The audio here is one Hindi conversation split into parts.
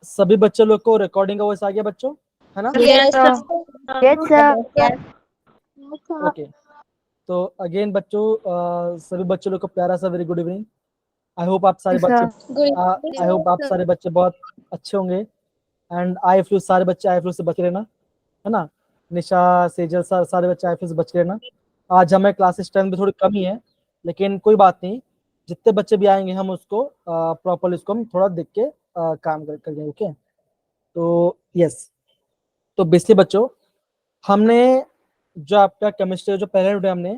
सभी बच्चों लोग को रिकॉर्डिंग का वॉइस आ गया बच्चों, है ना? Yes, sir. Yes, sir. Yes. Okay, तो अगेन बच्चों सभी बच्चों लोग को प्यारा सा very good evening. I hope आप सारे Yes, बच्चे sir. Good. आई होप आप सारे बच्चे बहुत अच्छे होंगे एंड आई फ्लू सारे बच्चे आई फ्लू से बच रहना, है ना? निशा, सेजल सर सारे बच्चे आई फ्लू से बच रहना। आज हमें क्लासेस स्ट्रेंथ भी थोड़ी कम ही है, लेकिन कोई बात नहीं, जितने बच्चे भी आएंगे हम उसको प्रॉपरली उसको हम थोड़ा देख के काम करेंगे। ओके, तो यस, तो बेसिकली बच्चों हमने जो आपका केमिस्ट्री जो पहले वीडियो हमने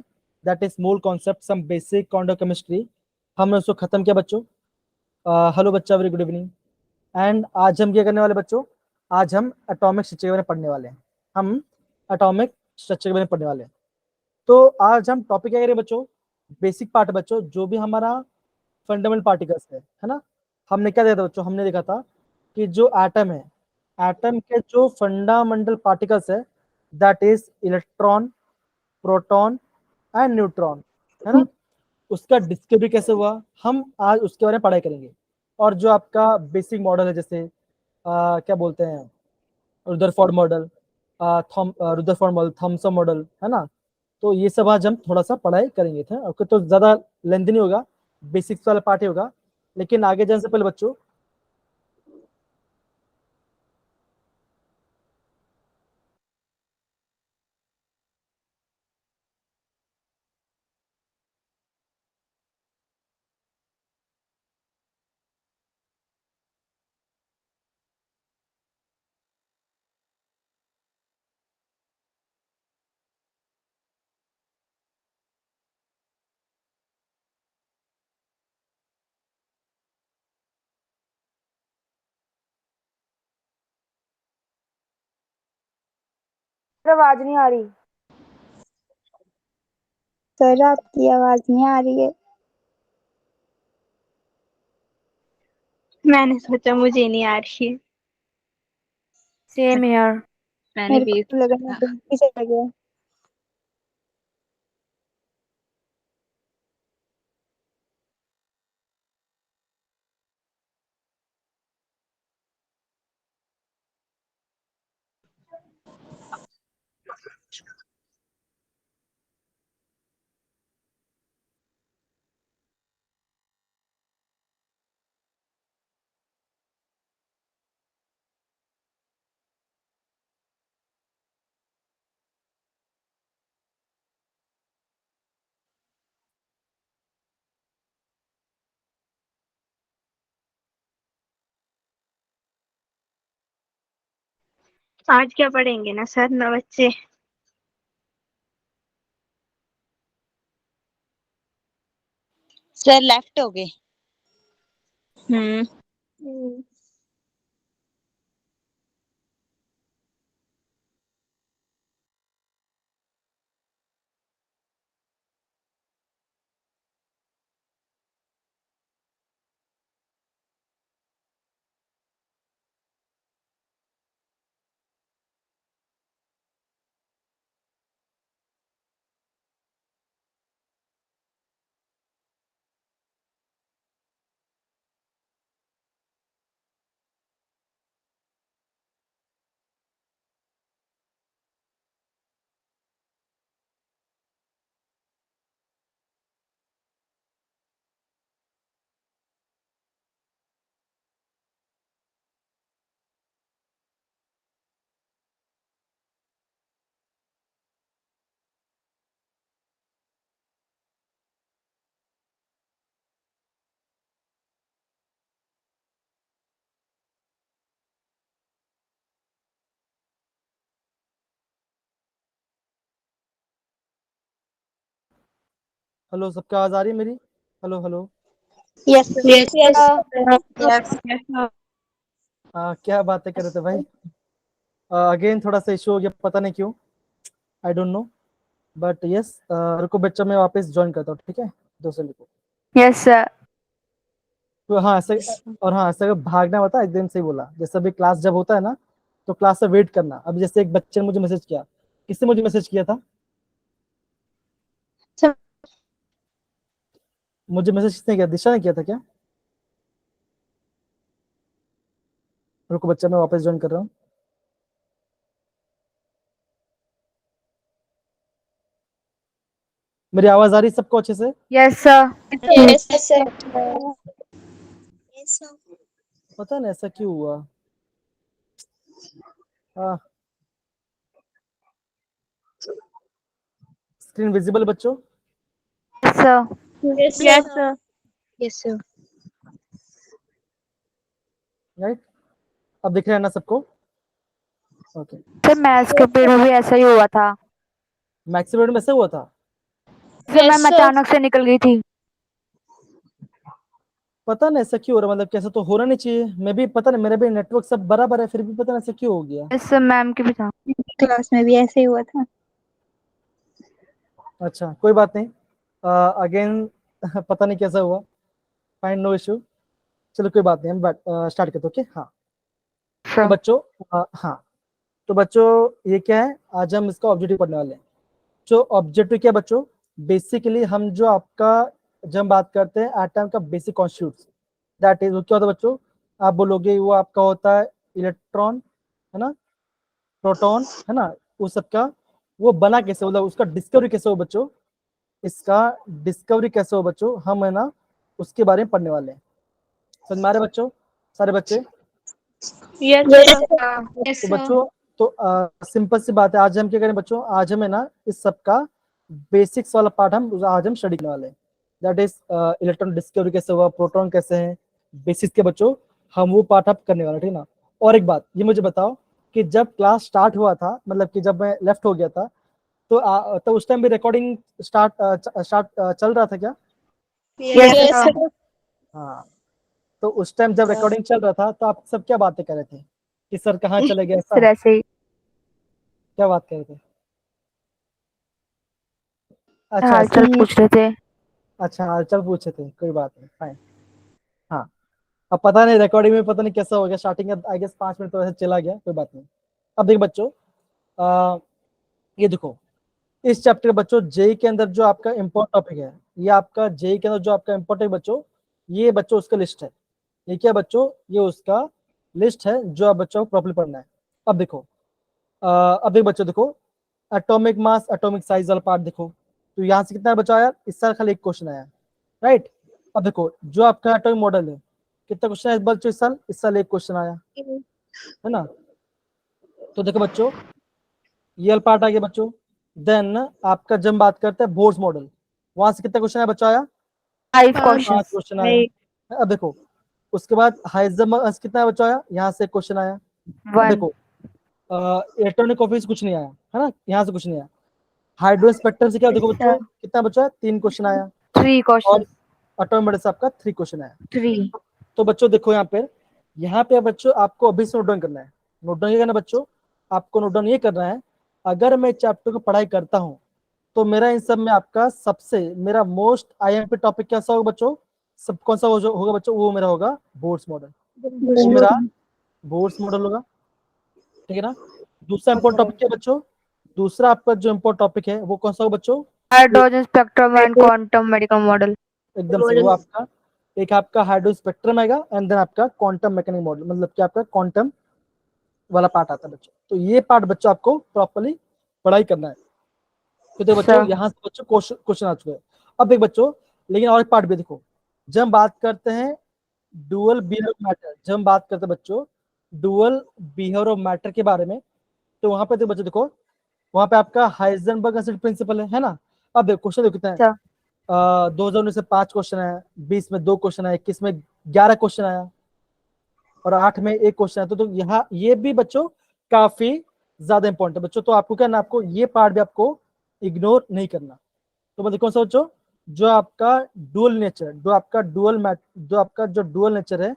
दैट इज मूल concept some basic quantum chemistry, हमने उसको खत्म किया बच्चों। हेलो बच्चा, वेरी गुड इवनिंग। एंड आज हम क्या करने वाले बच्चों, आज हम एटॉमिक स्ट्रक्चर के बारे में पढ़ने वाले हैं। हम एटॉमिक स्ट्रक्चर के बारे में पढ़ने वाले हैं। तो आज हम टॉपिक क्या करें बच्चों, बेसिक पार्ट बच्चों, जो भी हमारा फंडामेंटल पार्टिकल्स है ना? हमने क्या देखा था बच्चों, हमने देखा था कि जो एटम है, एटम के जो फंडामेंटल पार्टिकल्स है that is electron, proton and neutron, है ना? उसका डिस्कवरी कैसे हुआ, हम आज उसके बारे में पढ़ाई करेंगे। और जो आपका बेसिक मॉडल है, जैसे क्या बोलते हैं, Rutherford model, Rutherford model, Thompson model, है ना? तो ये सब आज हम थोड़ा सा पढ़ाई करेंगे थे। ओके, तो ज्यादा लेंथी नहीं होगा, बेसिक्स वाला पार्ट ही होगा। लेकिन आगे जाने से पहले बच्चों आवाज नहीं आ रही। सर आपकी आवाज नहीं आ रही है। मैंने सोचा मुझे नहीं आ रही है। Same here. मैंने भी मेरे को लगा मैं गलती से आ गया। आज क्या पढ़ेंगे ना सर ना बच्चे? सर लेफ्ट हो गए। हम्म। हेलो, सबका आवाज आ रही है मेरी? Hello hello. Yes Yes, sir. Yes. क्या बातें कर रहे थे भाई? अगेन थोड़ा सा इशू हो गया, पता नहीं क्यों, I don't know, but yes, रुको बच्चा, मैं वापस ज्वाइन करता हूँ, ठीक है? 2 सेकंड को। Yes, sir. तो हाँ ऐसे, और हाँ ऐसे भागना बता, एकदम सही बोला। जैसे अभी क्लास जब होता है ना, तो क्लास से वेट करना। अभी जैसे एक बच्चे ने मुझे मैसेज किया, किसने मुझे मैसेज किया था? मुझे मैसेज किसने किया, दिशा ने किया था क्या? रुको बच्चा, मैं वापस ज्वाइन कर रहा हूँ। मेरी आवाज आ रही है सबको अच्छे से? Yes, sir. Yes, sir. पता नहीं ऐसा क्यों हुआ। स्क्रीन विजिबल बच्चों? Yes, sir. Yes, Yes, sir. sir. Yes, sir. Right, अब दिख रहा है ना सबको? ओके। सर मैथ्स के पीरियड में भी ऐसा ही हुआ था। मैथ्स पीरियड में ऐसा हुआ था? सर मैम अचानक से निकल गई थी। पता नहीं ऐसा क्यों हो रहा, मतलब कैसा तो होना नहीं चाहिए। मैं भी पता नहीं, मेरा भी नेटवर्क सब बराबर है, फिर भी पता नहीं ऐसा क्यों हो गया। Yes, सर मैम की भी था। क्लास में भी ऐसे ही हुआ था। अच्छा कोई बात नहीं, अगेन पता नहीं कैसा हुआ, फाइन, नो इशू। चलो कोई बात नहीं, हम स्टार्ट करते ओके। हाँ तो सर बच्चों, हाँ तो बच्चों ये क्या है, आज हम इसका ऑब्जेक्टिव पढ़ने वाले हैं। जो ऑब्जेक्टिव क्या है बच्चों, बेसिकली हम जो आपका, जब हम बात करते हैं एटम का बेसिक कॉन्स्टिट्यूट्स, दैट इज वो क्या होता है बच्चों, आप बोलोगे वो आपका होता है इलेक्ट्रॉन, है ना, प्रोटॉन, है ना, उस सबका वो बना कैसे, मतलब उसका डिस्कवरी कैसे हो बच्चों, इसका डिस्कवरी कैसे हो बच्चों, हम है ना उसके बारे में पढ़ने वाले हैं। समझ में आ रहे बच्चों सारे बच्चे? Yes, sir. Yes, तो sir. बच्चों तो सिंपल सी बात है, आज हम क्या करें बच्चों, आज हमें ना इस सब का बेसिक्स वाला पार्ट आज हम स्टडी करने वाले हैं। दैट इज इलेक्ट्रॉन डिस्कवरी कैसे हुआ, प्रोटॉन कैसे हैं, बेसिक्स के बच्चों हम वो पार्ट आप करने वाले, ठीक ना। और एक बात ये मुझे बताओ कि जब क्लास स्टार्ट हुआ था, मतलब कि जब मैं लेफ्ट हो गया था, तो उस टाइम भी रिकॉर्डिंग स्टार्ट चल रहा था क्या? Yes, Yes, sir. sir. हाँ, तो उस टाइम जब रिकॉर्डिंग चल रहा था तो आप सब क्या बातें कर रहे थे कि सर कहाँ चले गए, सर ऐसा ऐसे ही क्या बात कर रहे थे? अच्छा हाल चाल पूछ रहे थे। अच्छा हालचाल पूछे थे, कोई बात नहीं, फाइन। हाँ, अब पता नहीं रिकॉर्डिंग में पता नहीं कैसा हो गया, स्टार्टिंग का आई गेस 5 मिनट तो ऐसे चला गया, कोई बात नहीं। अब देखो बच्चों, आ, ये देखो, इस चैप्टर बच्चों जेई के अंदर जो आपका इम्पोर्टेंट टॉपिक है, ये आपका जेई के अंदर जो आपका इम्पोर्टेंट बच्चों, ये बच्चों उसका लिस्ट है। ये क्या बच्चों, ये उसका लिस्ट है जो आप बच्चों को प्रॉपर्ली पढ़ना है। अब देखो, अब देखो बच्चों, देखो एटॉमिक मास एटॉमिक साइज वाला पार्ट देखो, तो यहाँ से कितना बचा यार, इस साल खाली एक क्वेश्चन आया, राइट। अब देखो जो आपका एटॉमिक मॉडल है, कितना क्वेश्चन है बच्चों इस साल एक क्वेश्चन आया, है ना। तो देखो बच्चों, ये वाला पार्ट आ गया बच्चों। देन आपका जब बात करते हैं बोर्स मॉडल, वहां से कितना क्वेश्चन आया बच्चों, आया 5 हाँ, 5 क्वेश्चंस। क्वेश्चन आया। अब देखो उसके बाद हाइजेनबर्ग कितना बच्चों आया, यहाँ से क्वेश्चन आया। अब 1 देखो इलेक्ट्रॉनिक ऑफिस कुछ नहीं आया, है ना, यहाँ से कुछ नहीं आया। हाइड्रो स्पेक्ट्रम से क्या, देखो बच्चों कितना बचा है, 3 क्वेश्चन आया। 3 और क्वेश्चंस। एटॉमिक मॉडल से आपका 3 क्वेश्चन आया। 3 तो बच्चों देखो यहाँ पे बच्चों आपको अभी से नोट डाउन करना है। नोट डाउन ये करना बच्चों, आपको नोट डाउन ये करना है, अगर मैं चैप्टर को पढ़ाई करता हूँ तो मेरा इन सब में आपका सबसे मेरा मोस्ट आईएमपी टॉपिक कैसा होगा बच्चों, सब कौन सा होगा बच्चों, वो मेरा होगा बोर्ड्स मॉडल, वो मेरा बोर्ड्स मॉडल होगा, ठीक है ना। दूसरा इंपॉर्टेंट टॉपिक क्या है बच्चों, दूसरा आपका जो इंपॉर्टेंट टॉपिक है वो कौन सा होगा बच्चों, hydrogen spectrum and quantum medical model. एकदम सही, वो आपका एक आपका हाइड्रो स्पेक्ट्रम आएगा एंड देन आपका क्वांटम मैकेनिक मॉडल, मतलब कि आपका क्वांटम वाला पार्ट आता है बच्चों। तो ये पार्ट बच्चों आपको प्रॉपर्ली पढ़ाई करना है। तो देखो बच्चों यहाँ से बच्चों क्वेश्चन आ चुके हैं। अब देख बच्चों, लेकिन और एक पार्ट भी देखो, जब हम बात करते हैं डुअल बिहेवियर ऑफ मैटर, जब हम बात करते हैं बच्चों डुअल बिहेवियर ऑफ मैटर के बारे में, तो वहां पे देखो बच्चों, देखो वहां पे आपका हाइजेनबर्ग प्रिंसिपल है ना। अब देखो क्वेश्चन देखो कितना है, 2019 से 5 क्वेश्चन है, 20 में 2 क्वेश्चन है, 21 में 11 क्वेश्चन आया, और 8 में 1 क्वेश्चन है। तो यहाँ ये भी बच्चों काफी ज्यादा इंपॉर्टेंट है बच्चों। तो आपको क्या ना, आपको ये पार्ट भी आपको इग्नोर नहीं करना। तो मतलब कौन सा बच्चों, जो आपका डुअल नेचर, जो आपका जो डुअल नेचर है,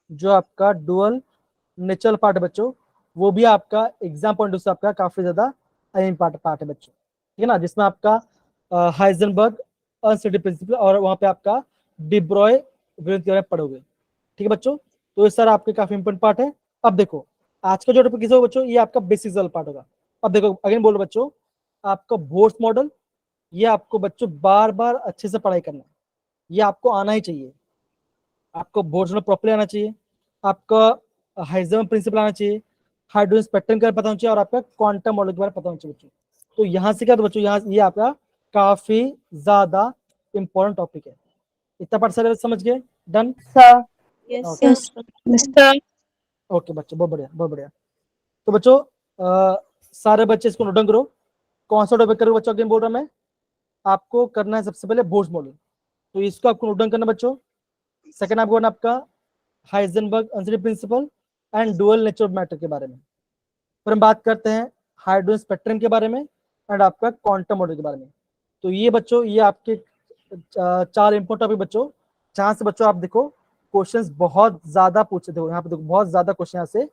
जो आपका डुअल नेचुरल पार्ट है बच्चों, वो भी आपका एग्जाम पॉइंट से आपका काफी ज्यादा अहम पार्ट है बच्चों, ठीक है ना, जिसमें आपका हाइजेनबर्ग अनसर्टेनिटी प्रिंसिपल और वहां पे आपका डिब्रॉय विलेंस के बारे में पढ़ोगे, ठीक है बच्चों। तो ये सारा आपके काफी इंपॉर्टेंट पार्ट है। अब देखो आज का जो टॉपिक किस होगा बच्चों, ये आपका बेसिक वाला पार्ट होगा। अब देखो अगेन बोलो बच्चों, आपका बोर्स मॉडल, ये आपको बच्चों बार बार अच्छे से पढ़ाई करना है, ये आपको आना ही चाहिए, आपको बोर्ड्स में प्रॉपर्ली आना चाहिए। आपका हाइजेनबर्ग प्रिंसिपल आना चाहिए, हाइड्रोजन स्पेक्ट्रम के बारे में पता होना चाहिए और आपका क्वांटम मॉडल के बारे में पता होना चाहिए बच्चों। तो यहाँ से क्या तो बच्चों, यहाँ ये आपका काफी ज्यादा इंपॉर्टेंट टॉपिक है। इतना पार्ट सिलेबस समझ गए? Done? Sir Yes, Okay. sir. Okay बच्चों, बहुत बढ़िया बहुत बढ़िया। तो बच्चों सारे बच्चे इसको नोट डाउन करो। कौन सा टॉपिक करो बच्चों? अगेन बोल रहा मैं, आपको करना है सबसे पहले बोर्ड मॉडल, तो इसको आपको नोट डाउन करना बच्चों। सेकंड आपको करना आपका Heisenberg uncertainty principle and dual nature of matter के बारे में। फिर हम बात करते हैं हाइड्रोजन स्पेक्ट्रम के बारे में एंड आपका क्वांटम मॉडल के बारे में। तो ये बच्चों ये आपके चार इंपॉर्टेंट टॉपिक बच्चों, जहां से बच्चों आप देखो क्वेश्चंस बहुत ज्यादा पूछे थे, यहाँ पे देखो बहुत ज्यादा क्वेश्चन यहाँ से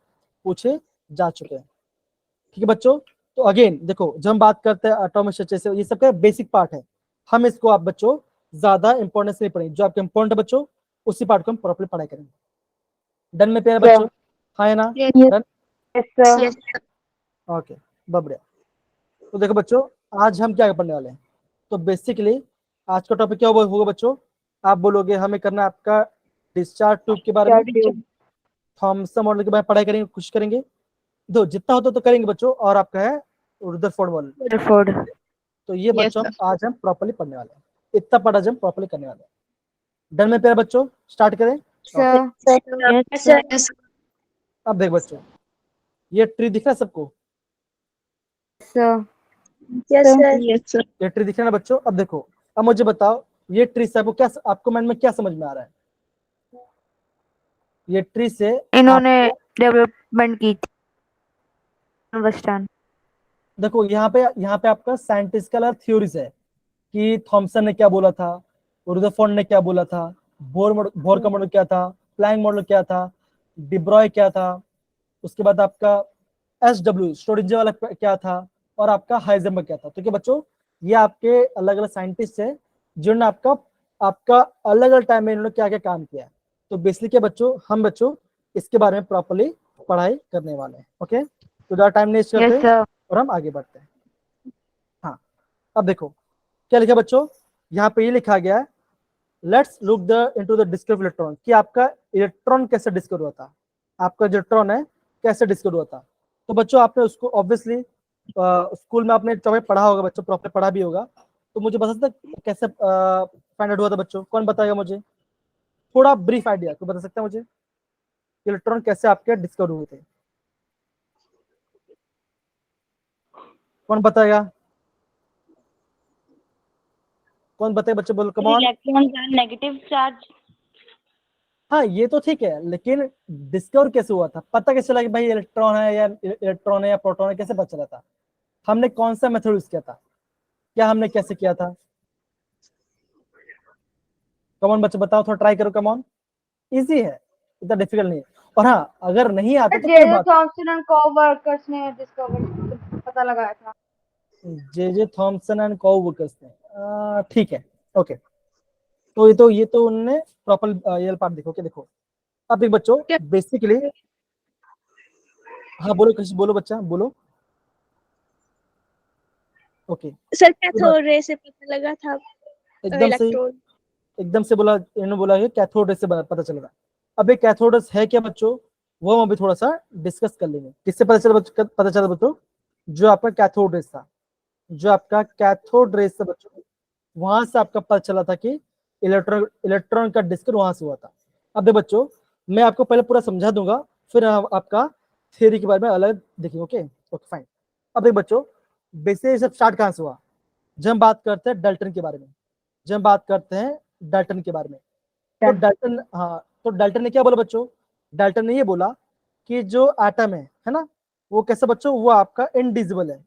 पूछे जा चुके हैं। ठीक है बच्चों? तो अगेन देखो, जब हम बात करते हैं एटॉमिक स्ट्रक्चर से, ये सबका बेसिक पार्ट है, हम इसको आप बच्चों ज्यादा इंपॉर्टेंस नहीं पढ़ेंगे, जो आपके इंपॉर्टेंट है बच्चों उसी पार्ट को हम प्रॉपर्ली पढ़ाई करेंगे। डन में प्यारे बच्चों? हाँ है ना? Yes. Done? Yes sir Yes, sir. Okay, बहुत बढ़िया। तो देखो बच्चों, आज हम क्या पढ़ने वाले हैं? तो बेसिकली आज का टॉपिक क्या होगा बच्चों? आप बोलोगे हमें करना है आपका डिस्चार्ज ट्यूब के बारे में, थॉमसन मॉडल के बारे में पढ़ाई करेंगे, कोशिश करेंगे, दो जितना होता तो करेंगे बच्चों। और आपका है रुदरफोर्ड मॉडल। रदरफोर्ड तो ये Yes, बच्चों sir. आज हम प्रॉपर्ली पढ़ने वाले हैं, इतना पढ़ा आज हम प्रॉपर्ली करने वाले हैं। डन में प्यारे बच्चों? स्टार्ट करें? Sir Yes, sir. Yes, sir. अब देख बच्चों, ये ट्री दिख रहा है सबको? Sir Yes, sir. Yes, sir. ये ट्री दिख रहा है ना बच्चों? अब देखो, अब मुझे बताओ ये ट्री से आपको क्या, आपको माइंड में क्या समझ में आ रहा है? ये ट्री से इन्होंने डेवलपमेंट की थी वेस्टर्न। देखो यहाँ पे आपका साइंटिस्ट का अलग थ्योरीज है कि थॉमसन ने क्या बोला था, रुदरफोर्ड ने क्या बोला था, बोर का मॉडल क्या था, प्लैंक मॉडल क्या था, डिब्रॉय क्या था, उसके बाद आपका SW श्रोडिंगर वाला क्या था, और आपका हाइजेनबर्ग क्या था। तो क्या बच्चों, ये आपके अलग अलग साइंटिस्ट है जिन्होंने आपका आपका अलग अलग टाइम में इन्होंने क्या क्या काम किया है। तो बेसिकली क्या बच्चों, हम बच्चों इसके बारे में प्रॉपर्ली पढ़ाई करने वाले हैं। ओके, तो ज़्यादा टाइम वेस्ट करते यस सर और हम आगे बढ़ते हैं। हाँ, अब देखो क्या लिखा बच्चों, यहाँ पे ये लिखा गया है, let's look the into the discover electron, कि आपका इलेक्ट्रॉन कैसे डिस्कवर हुआ था, आपका जो इलेक्ट्रॉन है कैसे डिस्कवर हुआ था। तो बच्चों आपने उसको ऑब्वियसली स्कूल में आपने टॉपिक पढ़ा होगा बच्चों, प्रॉपर पढ़ा भी होगा। तो मुझे बता सकते कैसे फाइंड आउट हुआ था बच्चों? कौन बताएगा मुझे? थोड़ा ब्रीफ आइडिया तो बता सकता है मुझे, इलेक्ट्रॉन कैसे आपके डिस्कवर हुए थे? कौन बताएगा? कौन बताए बच्चे? बोलो come on. Electrons are negative charge. हाँ ये तो ठीक है, लेकिन डिस्कवर कैसे हुआ था, पता कैसे चला कि भाई इलेक्ट्रॉन है या इलेक्ट्रॉन है या प्रोटॉन है, कैसे पता चला था? हमने कौन सा मेथड यूज किया था, क्या हमने कैसे किया था? कमॉन बच्चे बताओ, थोड़ा ट्राई करो, कमॉन, इजी है, इतना डिफिकल्ट नहीं है। और हाँ, अगर नहीं आता तो कोई बात, थॉमसन एंड कोवर्कर्स ने डिस्कवर पता लगाया था। जे थॉमसन एंड कोवर्कर्स ने, ठीक है, ओके। तो ये तो उन्होंने प्रॉपर ये पार्ट देखो, क्या देखो। अब देख बच्चों, बेसिकली, हाँ बोलो कृषि, बोलो बच्चा बोलो। ओके, सर कैथोड रे से पता लगा था एकदम से इलेक्ट्रॉन। एकदम से बोला, इन्होंने बोला कि कैथोड रे से पता चलेगा। अब ये कैथोड रेस है क्या बच्चों, वो हम अभी थोड़ा सा डिस्कस कर लेंगे। किससे पता चला बच्चों? पता चला बच्चों, जो आपका कैथोड रेस था, जो आपका कैथोड रेस था बच्चों, वहां से आपका पता चला था कि इलेक्ट्रॉन का डिस्कवर वहां से हुआ था। अब देखो बच्चों, मैं आपको पहले पूरा समझा दूंगा, फिर हम आपका थ्योरी के बारे में अलग देखेंगे। Okay okay fine. अब देखो बच्चों, बेसिक सब स्टार्ट कहां से हुआ? जब हम बात करते हैं डाल्टन के बारे में, जब हम बात करते हैं डाल्टन के बारे में, तो डाल्टन, हाँ, तो डाल्टन ने क्या बोला बच्चों? डाल्टन ने ये बोला कि जो एटम है ना, वो कैसे बच्चों, वो आपका इनडिविजिबल है,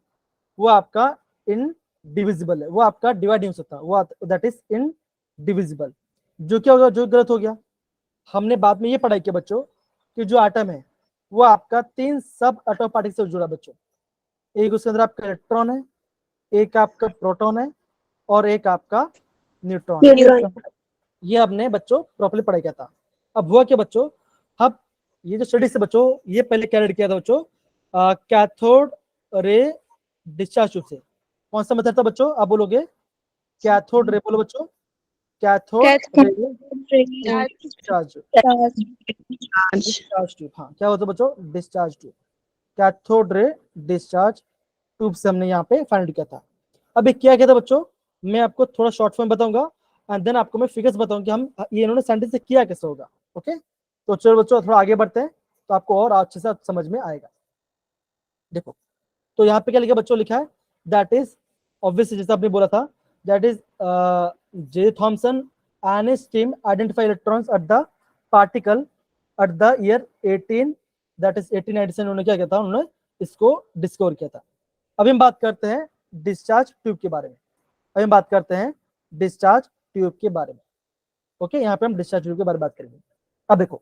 वो आपका इनडिविजिबल है, वो आपका डिवाइड नहीं हो सकता, वो दैट इज इनडिविजिबल। जो क्या होगा, जो गलत हो गया। हमने बाद में ये पढ़ाई किया बच्चों कि जो एटम है वो आपका 3 सब एटॉमिक पार्टिकल से जुड़ा बच्चों। एक उसके अंदर आपका इलेक्ट्रॉन है, एक आपका प्रोटॉन है, और एक आपका न्यूट्रॉन है। ये हमने बच्चों प्रॉपर्ली पढ़ाई किया था। अब हुआ क्या बच्चों, अब ये जो स्टडी से बच्चों, ये पहले क्या किया था बच्चों, कैथोड रे डिस्चार्ज ट्यूब से। कौन सा मेथड था बच्चों? आप बोलोगे कैथोड रे, बोलो बच्चों, कैथोड रे डिस्चार्ज ट्यूब। हाँ, क्या होता है बच्चों? Discharge tube. Cathode ray discharge tube से हमने यहाँ पे फाइंड किया था। अभी क्या किया था बच्चों, मैं आपको थोड़ा शॉर्ट फॉर्म बताऊंगा एंड देन आपको मैं फिगर्स बताऊंगा कि हम ये इन्होंने सेंटेंस से किया कैसे होगा। ओके, तो चलो बच्चों थोड़ा आगे बढ़ते हैं तो आपको और अच्छे से समझ में आएगा। देखो, तो यहाँ पे क्या लिखा बच्चों? लिखा है दैट इज ऑब्वियसली, जैसे आपने बोला था, that is J Thomson and his team identify electrons at the particle at the year 18, that is 1897। उन्होंने क्या किया था? उन्होंने इसको डिस्कवर किया था। अभी हम बात करते हैं डिस्चार्ज ट्यूब के बारे में। अभी हम बात करते हैं डिस्चार्ज ट्यूब के बारे में। ओके, यहाँ पे हम डिस्चार्ज ट्यूब के बारे में बात करेंगे। अब देखो,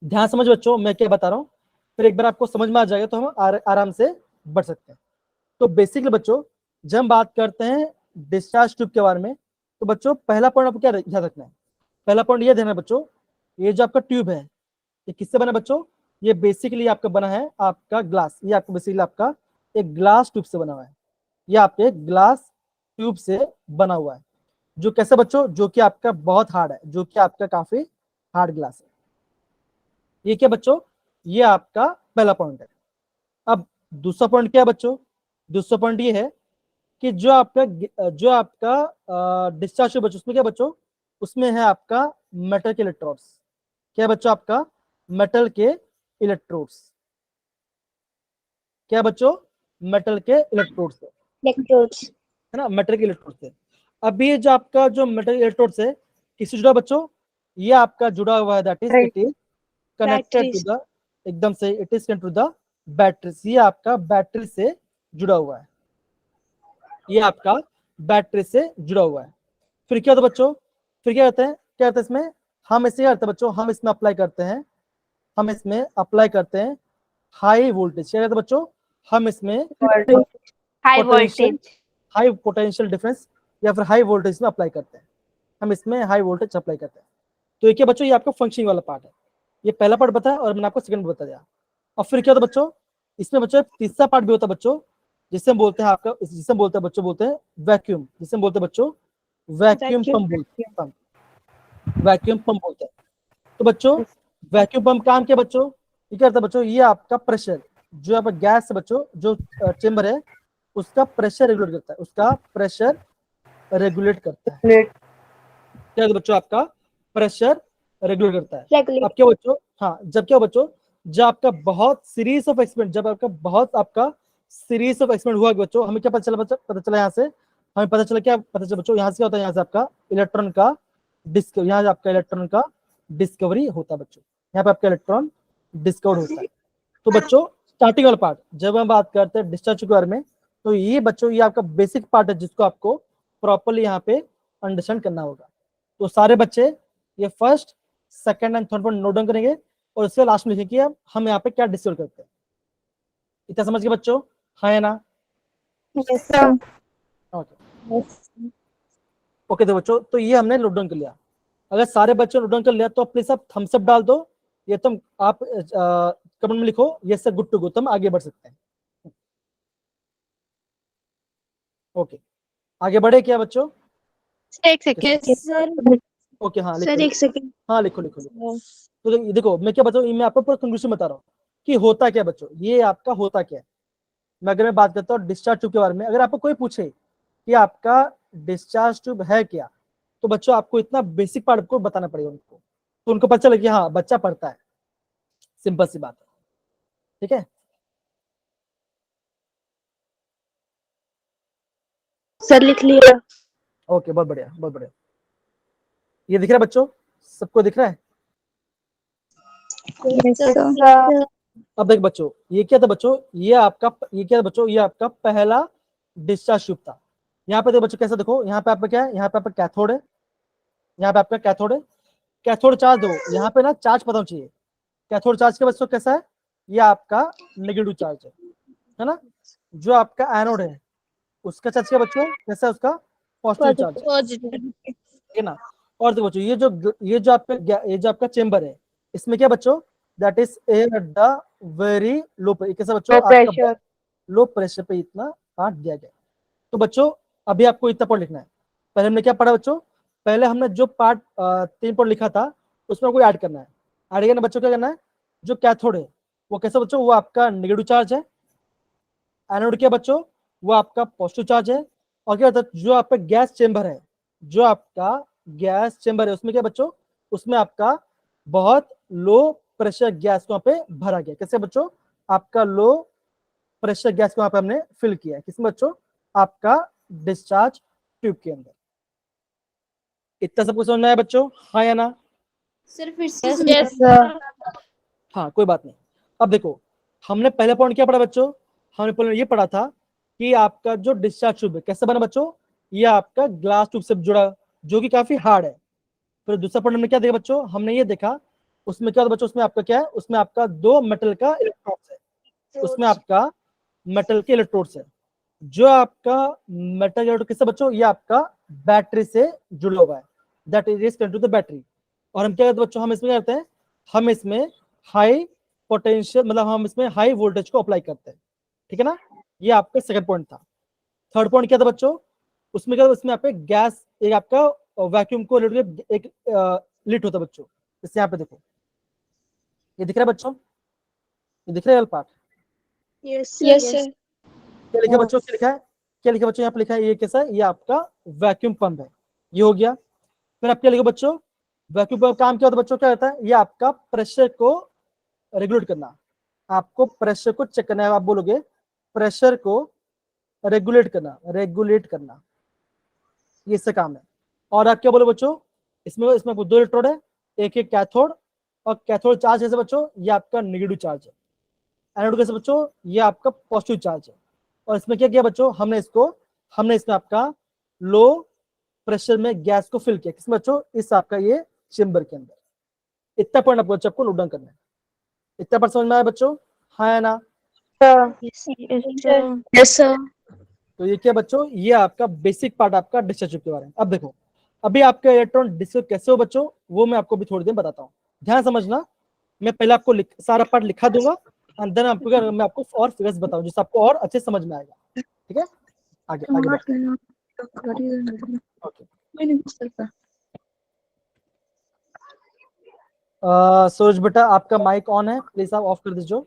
ध्यान समझ बच्चों मैं क्या बता रहा हूँ, फिर एक बार आपको समझ में आ जाएगा तो हम आराम से बढ़ सकते हैं। तो बेसिकली बच्चों, जब हम बात करते हैं डिस्चार्ज ट्यूब के बारे में, तो बच्चों पहला पॉइंट आपको क्या ध्यान रखना है? पहला पॉइंट ये ध्यान है बच्चों, ये जो आपका ट्यूब है ये किससे बना बच्चों? ये बेसिकली आपका बना है आपका ग्लास। ये आपको बेसिकली आपका एक ग्लास ट्यूब से बना हुआ है। ये आपके ग्लास ट्यूब से बना हुआ है, जो कैसे बच्चों? जो कि आपका बहुत हार्ड है, जो कि आपका काफी हार्ड ग्लास है। ये क्या बच्चों? ये आपका पहला पॉइंट है। अब दूसरा पॉइंट क्या है बच्चों? दूसरा पॉइंट ये है कि जो आपका डिस्चार्ज ट्यूब बच्चों, उसमें क्या बच्चों? उसमें है आपका मेटल के इलेक्ट्रोड्स। क्या है बच्चों? आपका मेटल के इलेक्ट्रोड्स। क्या बच्चों? मेटल के इलेक्ट्रोड्स है ना, मेटल के इलेक्ट्रोड्स है। अब ये जो आपका जो मेटल इलेक्ट्रोड्स है किससे जुड़ा बच्चों? ये आपका जुड़ा हुआ है, that is it is connected to the, एकदम से it is connected to the batteries. ये आपका बैटरी से जुड़ा हुआ है। ये आपका बैटरी से जुड़ा हुआ है। फिर क्या होता है बच्चों? फिर क्या करते हैं? क्या करते हैं इसमें? हम इसे करते हैं बच्चों, हम इसमें अप्लाई करते हैं, हम इसमें अप्लाई करते हैं हाई वोल्टेज। क्या कहते हैं बच्चों? हम इसमें हाई पोटेंशियल डिफरेंस या फिर हाई वोल्टेज में अप्लाई करते हैं। हम इसमें हाई वोल्टेज अप्लाई करते हैं। तो ये क्या बच्चों? ये आपका फंक्शनिंग वाला पार्ट है। ये पहला पार्ट बताया और मैंने आपको सेकंड बता दिया। और फिर क्या होता है बच्चों? इसमें बच्चों तीसरा पार्ट भी होता है बच्चों, जिसे हम बोलते हैं आपका, जिसे हम बोलते हैं बच्चों, बोलते हैं वैक्यूम। जिसे हम बोलते हैं बच्चों वैक्यूम पंप बोलते हैं, वैक्यूम पंप बोलते हैं। तो बच्चों वैक्यूम पंप काम क्या बच्चों? ये क्या करता है बच्चों? ये आपका प्रेशर, जो आपका गैस है बच्चों, जो चेंबर है उसका प्रेशर रेगुलेट करता है, उसका प्रेशर रेगुलेट करता है। क्या बच्चों? आपका प्रेशर रेगुलेट करता है। अब क्या बच्चों? हाँ, जब क्या बच्चों? जब आपका बहुत सीरीज ऑफ एक्सपेरिमेंट, जब आपका सीरीज ऑफ एक्सपेरिमेंट हुआ बच्चों, हमें क्या पता चला बच्चों? पता चला यहाँ से, हमें पता चला क्या पता चला बच्चों? यहाँ से क्या होता है? यहाँ से आपका इलेक्ट्रॉन का यहाँ से आपका इलेक्ट्रॉन का डिस्कवरी होता है बच्चों। यहाँ पे आपका इलेक्ट्रॉन डिस्कवर होता है। तो बच्चों स्टार्टिंग वाला पार्ट जब हम बात करते हैं डिस्चार्ज के बारे में, तो ये बच्चों ये आपका बेसिक पार्ट है जिसको आपको प्रॉपर्ली यहाँ पे अंडरस्टैंड करना होगा। तो सारे बच्चे ये first, second and third point note down करेंगे और उसके लास्ट में लिखेंगे कि हम यहाँ पे क्या डिस्कवर करते हैं। इतना समझ गए बच्चों? हाँ या ना? ओके तो बच्चों, तो ये हमने नोट डाउन कर लिया। अगर सारे बच्चों नोट डाउन कर लिया तो प्लीज आप थम्स अप डाल दो, ये तुम आप कमेंट में लिखो ये सर गुड टू गो, तो हम आगे बढ़ सकते हैं। ओके, आगे बढ़े क्या बच्चों? एक सेकंड सर। ओके, हाँ सर एक सेकंड। हाँ लिखो। तो देखो मैं क्या बताऊँ, मैं आपको पूरा कंक्लूजन बता रहा हूँ कि होता क्या बच्चों, ये आपका होता क्या है। मैं बात करता हूँ डिस्चार्ज ट्यूब के बारे में। अगर आपको कोई पूछे कि आपका डिस्चार्ज ट्यूब है क्या, तो बच्चों आपको इतना बेसिक पार्ट को बताना पड़ेगा उनको, तो उनको पता चले कि हाँ बच्चा पढ़ता है। सिंपल सी बात है, ठीक है? सर लिख लिया। ओके, बहुत बढ़िया बहुत बढ़िया। ये दिख रहा है बच्चों? सबको दिख रहा है? अब देख बच्चों, ये क्या था बच्चों? ये क्या था बच्चों? ये आपका पहला डिस्चार्ज ट्यूब था। यहाँ पे देखो बच्चों, कैसा देखो, यहाँ पे आपका क्या है? यहाँ पे आपका कैथोड है, यहाँ पे आपका कैथोड है। कैथोड चार्ज दो, यहाँ पे ना चार्ज पता होना चाहिए। कैथोड चार्ज के बच्चों कैसा है? ये आपका नेगेटिव चार्ज है ना। जो आपका एनोड है उसका चार्ज क्या बच्चों? कैसा है उसका? पॉजिटिव चार्ज है ना। और देखो बच्चों, ये जो आपका चेंबर है, इसमें क्या बच्चों? That is air at the very low pressure. कैसा बच्चों? आपका लो प्रेशर पे इतना काट दिया गया। तो बच्चों अभी आपको इतना पॉइंट लिखना है। पहले हमने क्या पढ़ा बच्चों? पहले हमने जो पार्ट 3 पॉइंट लिखा था उसमें कोई ऐड करना है। ऐड करना बच्चों क्या करना है, जो कैथोड है वो कैसे बच्चों, वो आपका नेगेटिव चार्ज है। एनोड क्या बच्चों, वो आपका पॉजिटिव चार्ज है। और क्या होता है, जो आपका गैस चेंबर है, जो आपका गैस चेंबर है उसमें क्या बच्चों, उसमें आपका बहुत लो प्रेशर गैस को वहां पे भरा गया। कैसे बच्चों, आपका लो प्रेशर गैस को वहां पे हमने फिल किया है। किसमें बच्चों, आपका डिस्चार्ज ट्यूब के अंदर। इतना सब कुछ समझ में आया बच्चों, हाँ या ना? सर फिर से Yes, sir. हाँ कोई बात नहीं। अब देखो, हमने पहले पॉइंट क्या पढ़ा बच्चों, हमने पहले ये पढ़ा था कि आपका जो डिस्चार्ज ट्यूब है कैसे बना बच्चों, ये आपका ग्लास ट्यूब से जुड़ा, जो कि काफी हार्ड है। फिर दूसरा पॉइंट में क्या देखा बच्चों, हमने ये देखा उसमें क्या होता बच्चों, उसमें आपका क्या है, उसमें आपका दो मेटल का इलेक्ट्रोड्स है, उसमें आपका मेटल के इलेक्ट्रोड्स है। जो आपका मेटल इलेक्ट्रोड किससे बच्चों, ये आपका बैटरी से जुड़ा हुआ है, that is connected to the battery. और हम क्या करते हैं बच्चों, हम इसमें क्या करते हैं, हम इसमें हाई पोटेंशियल, मतलब हम इसमें हाई वोल्टेज को अप्लाई करते हैं, ठीक है ना। ये आपका सेकंड पॉइंट था। थर्ड पॉइंट क्या था बच्चों, उसमें क्या, उसमें आपका गैस, एक आपका वैक्यूम को एक लिट होता है बच्चों। जैसे यहाँ पे देखो, ये दिख रहा है बच्चों, ये दिख रहा है पार्ट, Yes, sir. क्या लिखा है बच्चों, क्या लिखा है, क्या लिखा है बच्चों, यहाँ पे लिखा है ये कैसा है, ये आपका वैक्यूम पंप है, ये हो गया। फिर आप क्या लिखो बच्चों, वैक्यूम पंप काम क्या होता है बच्चों, क्या होता है, ये आपका प्रेशर को रेगुलेट करना, आपको प्रेशर को चेक करना है, आप बोलोगे प्रेशर को रेगुलेट करना, रेगुलेट करना, ये इससे काम है। और आप क्या बोलो बच्चों, इसमें इसमें दो इलेक्ट्रोड है, एक एक कैथोड, और कैथोड चार्ज कैसे बच्चों, ये आपका नेगेटिव चार्ज है। एनोड कैसे बच्चों, ये आपका पॉजिटिव चार्ज है। और इसमें क्या किया बच्चों, हमने इसमें आपका लो प्रेशर में गैस को फिल किया, किसमें बच्चों, इस आपका ये चेंबर के अंदर। इतना पॉइंट आपको नोट डाउन करना है। इतना पर समझ में आया बच्चों, हाँ या ना? Yes, sir. Yes, sir. तो ये क्या बच्चों, ये आपका बेसिक पार्ट आपका डिस्चार्ज ट्यूब के बारे में। अब देखो, अभी आपका इलेक्ट्रॉन डिस्चार्ज कैसे हो बच्चों, वो मैं आपको भी थोड़ी देर बताता हूँ, ध्यान समझना। मैं पहले आपको सारा पार्ट लिखा दूंगा, एंड देन आपको मैं आपको और फिगर्स बताऊं जिससे आपको और अच्छे समझ में आएगा, ठीक है। आगे आगे ओके। सूरज बेटा आपका माइक ऑन है, प्लीज आप ऑफ कर दीजिए।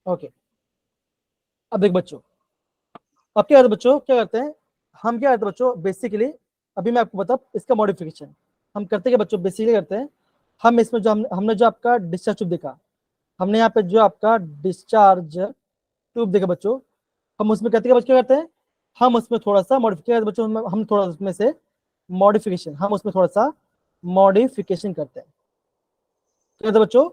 ओके। अब देख बच्चों, अब क्या करते हैं बच्चों, क्या करते हैं हम, क्या करते हैं बच्चों बेसिकली, अभी मैं आपको बता इसका मॉडिफिकेशन हम करते क्या बच्चों, बेसिकली करते हैं हम इसमें जो हमने जो आपका डिस्चार्ज ट्यूब देखा, हमने यहाँ पे जो आपका डिस्चार्ज ट्यूब देखा बच्चों, हम उसमें कहते क्या करते हैं, हम उसमें थोड़ा सा मॉडिफिकेशन बच्चों, हम थोड़ा उसमें से मॉडिफिकेशन, हम उसमें थोड़ा सा मॉडिफिकेशन करते हैं, कहते बच्चों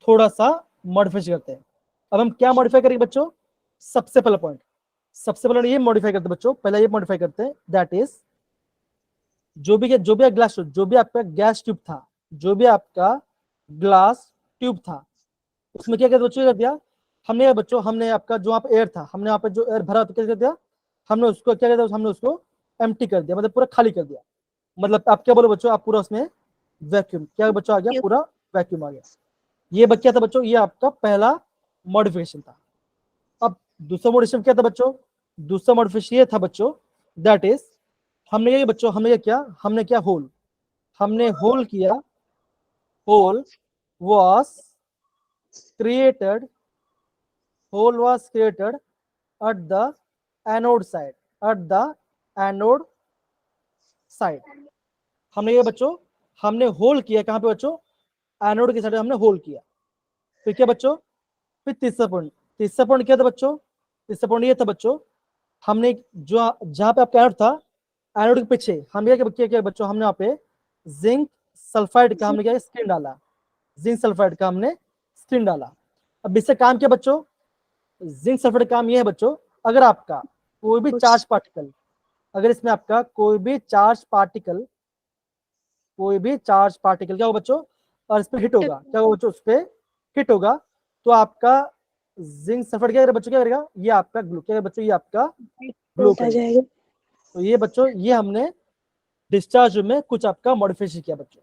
थोड़ा सा मॉडिफिकेशन करते हैं। अब हम क्या मॉडिफाई करेंगे बच्चों, सबसे पहला पॉइंट, सबसे पहले ये मॉडिफाई करते हैं बच्चों, पहले ये मॉडिफाई करते हैं, दैट इज जो भी ग्लास, जो भी आपका गैस ट्यूब था, जो भी आपका ग्लास ट्यूब था, उसमें क्या कहते बच्चों, कर दिया हमने बच्चों, हमने आपका जो आप एयर था, हमने यहाँ पे जो एयर भरा तो क्या कर दिया, हमने उसको क्या कहते, हमने उसको एम्प्टी कर दिया, मतलब पूरा खाली कर दिया। मतलब आप क्या बोलो बच्चों, आप पूरा उसमें वैक्यूम, क्या बच्चों आ गया, पूरा वैक्यूम आ गया। ये क्या था बच्चों, ये आपका पहला मॉडिफिकेशन था। अब दूसरा मॉडिफिकेशन क्या था बच्चों, दूसरा मॉडिफिकेशन ये था बच्चों, दैट इज हमने ये बच्चों, हमने क्या, हमने क्या होल, हमने होल किया, whole was created, hole was created at the anode side, at the anode side। हमने ये बच्चों, हमने होल किया कहाँ पे बच्चों, एनोड की साइड हमने होल किया। फिर क्या बच्चों, फिर तीसरा पॉइंट क्या था बच्चों, तीसरा पॉइंट ये था बच्चों, हमने जो जहाँ पे आपका एनोड था, एनोड के पीछे हम क्या बच्चों, हमने यहाँ पे जिंक सल्फाइड का हमने क्या स्क्रीन डाला, जिंक सल्फाइड का हमने स्क्रीन डाला। अब इससे काम क्या बच्चों, जिंक सल्फाइड काम ये है बच्चों, अगर आपका कोई भी चार्ज पार्टिकल, अगर इसमें आपका कोई भी चार्ज पार्टिकल क्या होगा बच्चों, और इस पर हिट होगा, क्या होगा बच्चों, उस पर हिट होगा, तो आपका जिंक सल्फाइड क्या करेगा बच्चों, क्या करेगा, ये आपका ग्लो, क्या बच्चों, ये आपका ग्लो करेगा। तो ये बच्चों, ये हमने डिस्चार्ज में कुछ आपका मॉडिफिकेशन किया बच्चों।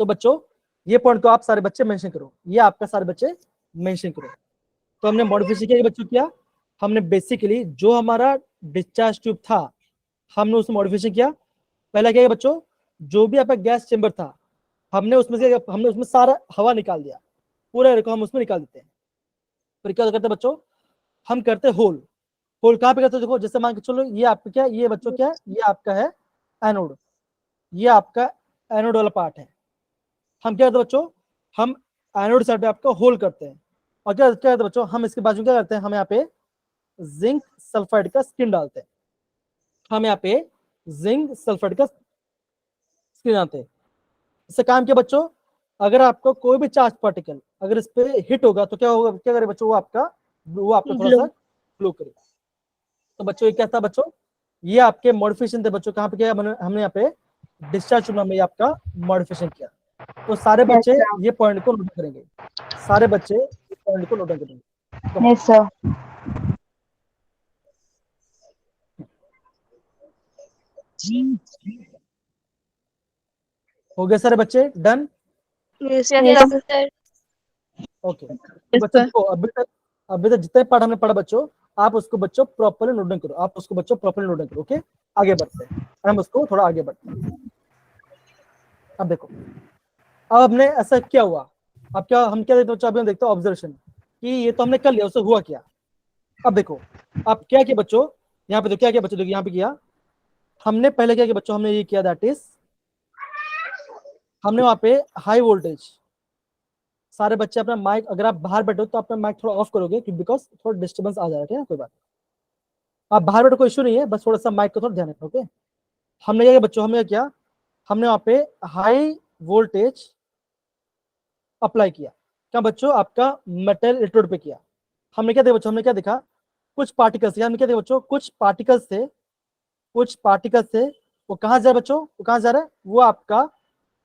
तो बच्चों ये पॉइंट तो आप सारे बच्चे मेंशन करो, ये आपका सारे बच्चे मेंशन करो। तो हमने मॉडिफिकेशन किया बच्चों, किया हमने बेसिकली जो हमारा डिस्चार्ज ट्यूब था, हमने उसमें मॉडिफिकेशन किया। पहला क्या है बच्चों, जो भी आपका गैस चेंबर था हमने उसमें सारा हवा निकाल दिया, पूरा एयर को हम उसमें निकाल देते हैं। फिर क्या करते हैं बच्चों, हम करते हैं होल। होल कहाँ पे करते हैं, देखो जैसे मान के चलो ये आपका क्या, ये बच्चों क्या है, ये आपका है एनोड, ये आपका एनोड वाला पार्ट है। हम क्या करते हैं बच्चों, हम एनोड साइड पे आपका होल करते हैं, और क्या क्या करते हैं बच्चों, हम इसके बाजू क्या करते हैं, हम यहाँ पे जिंक सल्फाइड का स्क्रीन डालते हैं। हम यहाँ पे जिंक सल्फाइड का स्क्रीन डालते हैं। इससे काम क्या बच्चों, अगर आपको कोई भी चार्ज पार्टिकल अगर इस पे हिट होगा तो क्या होगा, क्या करे बच्चों, वो आपका थोड़ा सा ग्लो करेगा। तो बच्चों ये क्या था बच्चों, ये आपके मॉडिफिकेशन थे बच्चों। कहाँ पे किया हमने यहाँ पे डिस्चार्ज चुना में आपका मॉडिफिकेशन किया। तो सारे बच्चे ये पॉइंट को नोट करेंगे, सारे बच्चे ये पॉइंट को नोट करेंगे। Yes sir. हो गया सारे बच्चे, डन। Yes, sir. ओके तो बच्चों देखो, अभी तक जितने पार्ट हमने पढ़ा बच्चों, आप उसको बच्चों प्रॉपर्ली नोट डाउन करो, आप उसको बच्चों प्रॉपर्ली नोट डाउन करो। ओके, आगे बढ़ते हैं, हम उसको थोड़ा आगे बढ़ते हैं। अब देखो, अब हमने ऐसा क्या हुआ, अब क्या हम क्या देखते हैं, देखते हैं ऑब्जर्वेशन कि ये तो हमने कर लिया, उससे हुआ क्या। अब देखो, अब क्या किया बच्चों, यहाँ पे तो क्या किया बच्चों, देखो यहाँ पे किया हमने, पहले क्या किया बच्चों, हमने ये किया दैट इज हमने वहां पे हाई वोल्टेज, सारे बच्चे अपना माइक, अगर आप बाहर बैठो तो अपना माइक थोड़ा ऑफ करोगे बिकॉज थोड़ा डिस्टर्बेंस आ जाएगा, ठीक है कोई बात, आप बाहर बैठो कोई इशू नहीं है, बस थोड़ा सा माइक को थोड़ा ध्यान रखो। ओके, हमने क्या किया बच्चों, हमने क्या, हमने वहां पे हाई वोल्टेज अप्लाई किया। क्या बच्चों, आपका मेटल इलेक्ट्रोड पे किया। हमने क्या देखा बच्चों, हमने क्या देखा, कुछ पार्टिकल्स, हमने क्या देखा बच्चों, कुछ पार्टिकल्स थे, कुछ पार्टिकल्स थे, वो कहाँ जा रहे बच्चों, वो कहाँ जा रहे हैं, वो आपका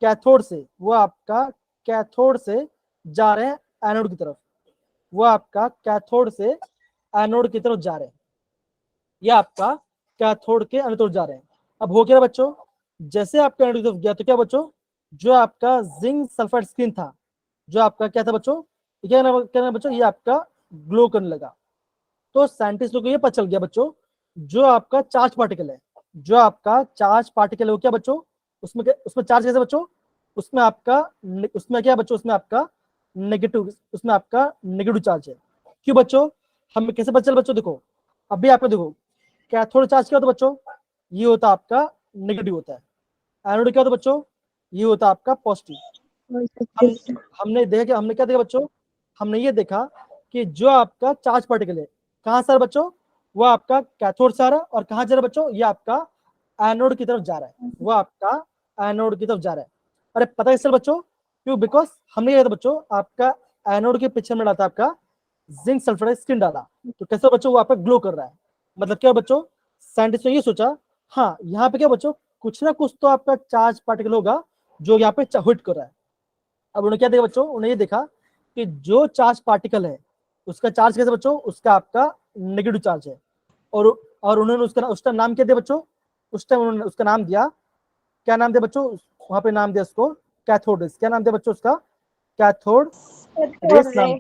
कैथोड से, वो आपका कैथोड से जा रहे हैं एनोड की तरफ, वो आपका कैथोड से एनोड की तरफ जा रहे हैं, ये आपका कैथोड के एनोड की तरफ जा रहे हैं। अब हो क्या बच्चों, जैसे आपका एनोड की तरफ गया तो क्या बच्चों, जो आपका जिंक सल्फाइड स्क्रीन था, जो आपका क्या था बच्चों, क्या ना बच्चों, ये आपका ग्लो करने लगा। तो साइंटिस्ट लोग को ये पता चल गया बच्चों, जो आपका चार्ज पार्टिकल है, जो आपका चार्ज पार्टिकल है वो क्या बच्चों, उसमें चार्ज कैसे बच्चों, उसमें आपका, उसमें क्या बच्चों, उसमें आपका नेगेटिव, उसमें आपका नेगेटिव चार्ज है। क्यों बच्चों, हमें कैसे पता चल बच्चों, देखो अभी आपको देखो, कैथोड चार्ज क्या होता है बच्चों, ये होता आपका नेगेटिव होता है, एनोड क्या होता है बच्चों, ये होता आपका पॉजिटिव। हमने देखा, हमने क्या देखा बच्चों, हमने ये देखा कि जो आपका चार्ज पार्टिकल है कहाँ से बच्चों, वो आपका कैथोड से आ रहा है, और कहाँ जा रहा है बच्चों, ये आपका एनोड की तरफ जा रहा है, वो आपका एनोड की तरफ जा रहा है। अरे पता है सर बच्चों, क्यों, बिकॉज हमने ये बच्चों, आपका एनोड के पीछे में डाला था आपका जिंक सल्फाइड स्क्रीन डाला, तो कैसे बच्चों वो आपका ग्लो कर रहा है। मतलब क्या बच्चों, साइंटिस्ट ने ये सोचा, हाँ यहाँ पे क्या बच्चों, कुछ ना कुछ तो आपका चार्ज पार्टिकल होगा जो यहाँ पे हिट कर रहा है। अब उन्होंने क्या देखा बच्चों, उन्हें ये देखा कि जो चार्ज पार्टिकल है उसका चार्ज कैसे बच्चों, उसका आपका नेगेटिव चार्ज है, और उन्होंने उसका नाम क्या दिया बच्चों, उस टाइम उन्होंने उसका नाम दिया, क्या नाम दिया बच्चों, वहां पे नाम दिया उसको कैथोड रेस। क्या नाम दिया बच्चों उसका, कैथोड रेस नाम।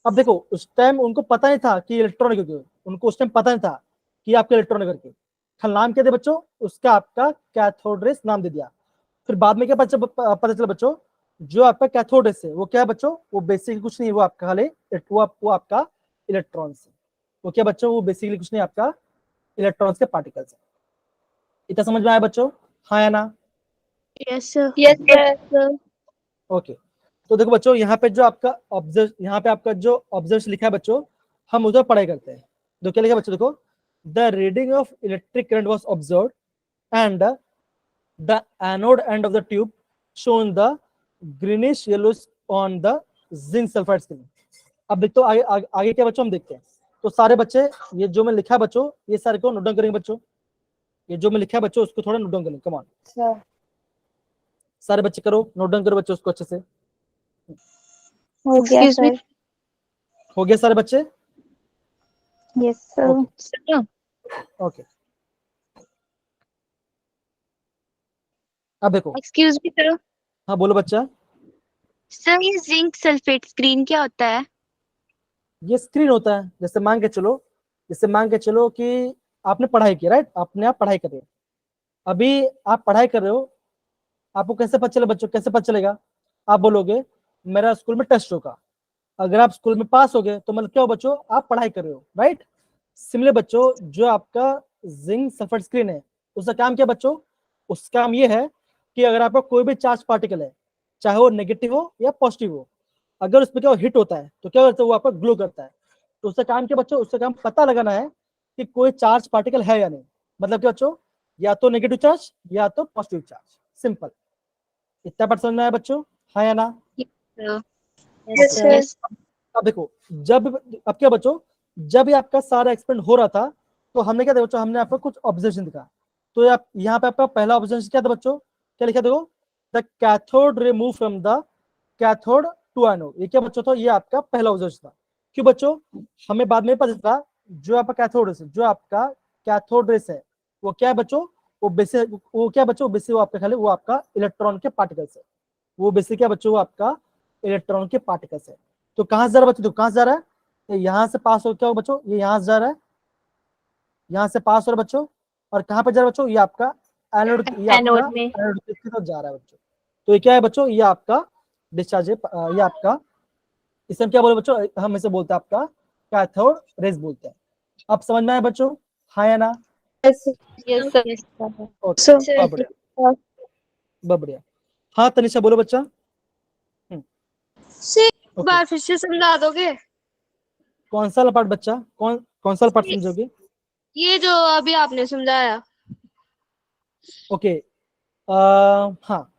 अब देखो उस टाइम उनको पता नहीं था कि इलेक्ट्रॉनिक, उनको उस टाइम पता नहीं था कि आपका इलेक्ट्रॉनिक करके, कल नाम क्या दिया बच्चों, उसका आपका कैथोड रेस नाम दे दिया। फिर बाद में क्या पता चला बच्चों, जो आपका कैथोड रेस है वो क्या है बच्चों, वो बेसिकली कुछ नहीं, वो आपका खाली वो आपका इलेक्ट्रॉन्स है। वो क्या बच्चों, वो बेसिकली कुछ नहीं, आपका इलेक्ट्रॉन्स के पार्टिकल्स है। इतना समझ में आया बच्चों, हाँ या ना। Yes, sir. Yes, sir. Okay, तो देखो बच्चों, यहाँ पे जो आपका यहाँ पे आपका जो ऑब्जर्वेशन लिखा है बच्चों, हम उधर पढ़ाई करते हैं। तो क्या लिखा बच्चों, देखो the reading of electric current was observed and the anode end of the tube shown the greenish yellowish on the zinc sulphide screen. अब देखते हो आगे क्या बच्चों, हम देखते हैं। तो सारे बच्चे, ये जो मैं लिखा है बच्चों, ये सारे को नोट डाउन करेंगे बच्चों, ये जो मैं लिखा है बच्चों उसको थोड़ा नोट डाउन करें, कम ऑन सर। सारे बच्चे करो, नोट डाउन करो बच्चों उसको अच्छे से। हो गया सर। हो गया सारे बच्चे, यस सर। ओके। अब देखो, Excuse me, sir. हाँ बोलो बच्चा। सर ये जिंक सल्फेट स्क्रीन क्या होता है? ये स्क्रीन होता है, जैसे मान के चलो कि आपने पढ़ाई की, राइट, अपने आप पढ़ाई कर रहे हो। अभी आप पढ़ाई कर रहे हो, आपको कैसे पता चले बच्चों, कैसे पता चलेगा? आप बोलोगे मेरा स्कूल में टेस्ट होगा। अगर आप स्कूल में पास हो गए तो मतलब क्या हो बच्चों, आप पढ़ाई कर रहे हो, राइट। सिमिलर बच्चों, जो आपका जिंक सल्फेट स्क्रीन है, उसका काम क्या बच्चों? उसका काम ये है कि अगर आपका कोई भी चार्ज पार्टिकल है, चाहे वो नेगेटिव हो या पॉजिटिव हो, अगर उसमें क्या हिट होता है तो क्या होता है, वो आपका ग्लो करता है। तो उसका काम क्या बच्चों? उसका काम पता लगाना है कि कोई चार्ज पार्टिकल है या नहीं। मतलब क्या बच्चों, या तो नेगेटिव चार्ज या तो पॉजिटिव चार्ज, सिंपल। इतना बात समझ में आया बच्चों, हाँ या ना? Yes sir. यस अब देखो, जब अब क्या बच्चों, जब ये आपका सारा एक्सपेरिमेंट हो रहा था तो हमने क्या देखो बच्चों, हमने आपको कुछ ऑब्जर्वेशन दिखा। तो आप यहाँ पे आपका पहला ऑब्जर्वेशन क्या था बच्चों? क्या लिखा देखो, the cathode ray move from the cathode to anode. ये क्या बच्चों था? ये आपका पहला ऑब्जर्वेशन था। क्यों बच्चों? हमें बाद में पता चला जो आपका कैथोड रेस, जो आपका कैथोड रेस है, वो क्या है बच्चों? वो बेसिक, वो क्या बच्चों? बेसिक वो आपका खाली वो आपका इलेक्ट्रॉन के पार्टिकल्स है। वो बेसिक क्या बच्चों? वो आपका इलेक्ट्रॉन के पार्टिकल्स है। तो कहां से जा रहा है बच्चों? तो कहां से जा रहा है? ये यहां से पास हो, क्या हो बच्चों? ये यहां से जा रहा है, यहां से पास हो रहा है बच्चों। और कहां पे जा रहा है बच्चों? ये आपका एनोड, ये आपका एनोड में एनोड की तरफ जा रहा है बच्चों। तो ये क्या है बच्चों? ये आपका डिस्चार्ज है, ये आपका, इसे हम क्या बोले बच्चों? हम इसे बोलते हैं आपका कैथोड रेस बोलते हैं। अब समझ में आया बच्चों, हाँ या ना? Yes, sir. Yes sir okay, So, बहुत बढ़िया, बहुत बढ़िया। हाँ तनिषा बोलो बच्चा। sir, एक ओके, बार फिर से समझा दोगे? कौन सा पार्ट बच्चा, कौन कौन सा पार्ट समझोगे? ये जो अभी आपने समझाया। ओके, हाँ,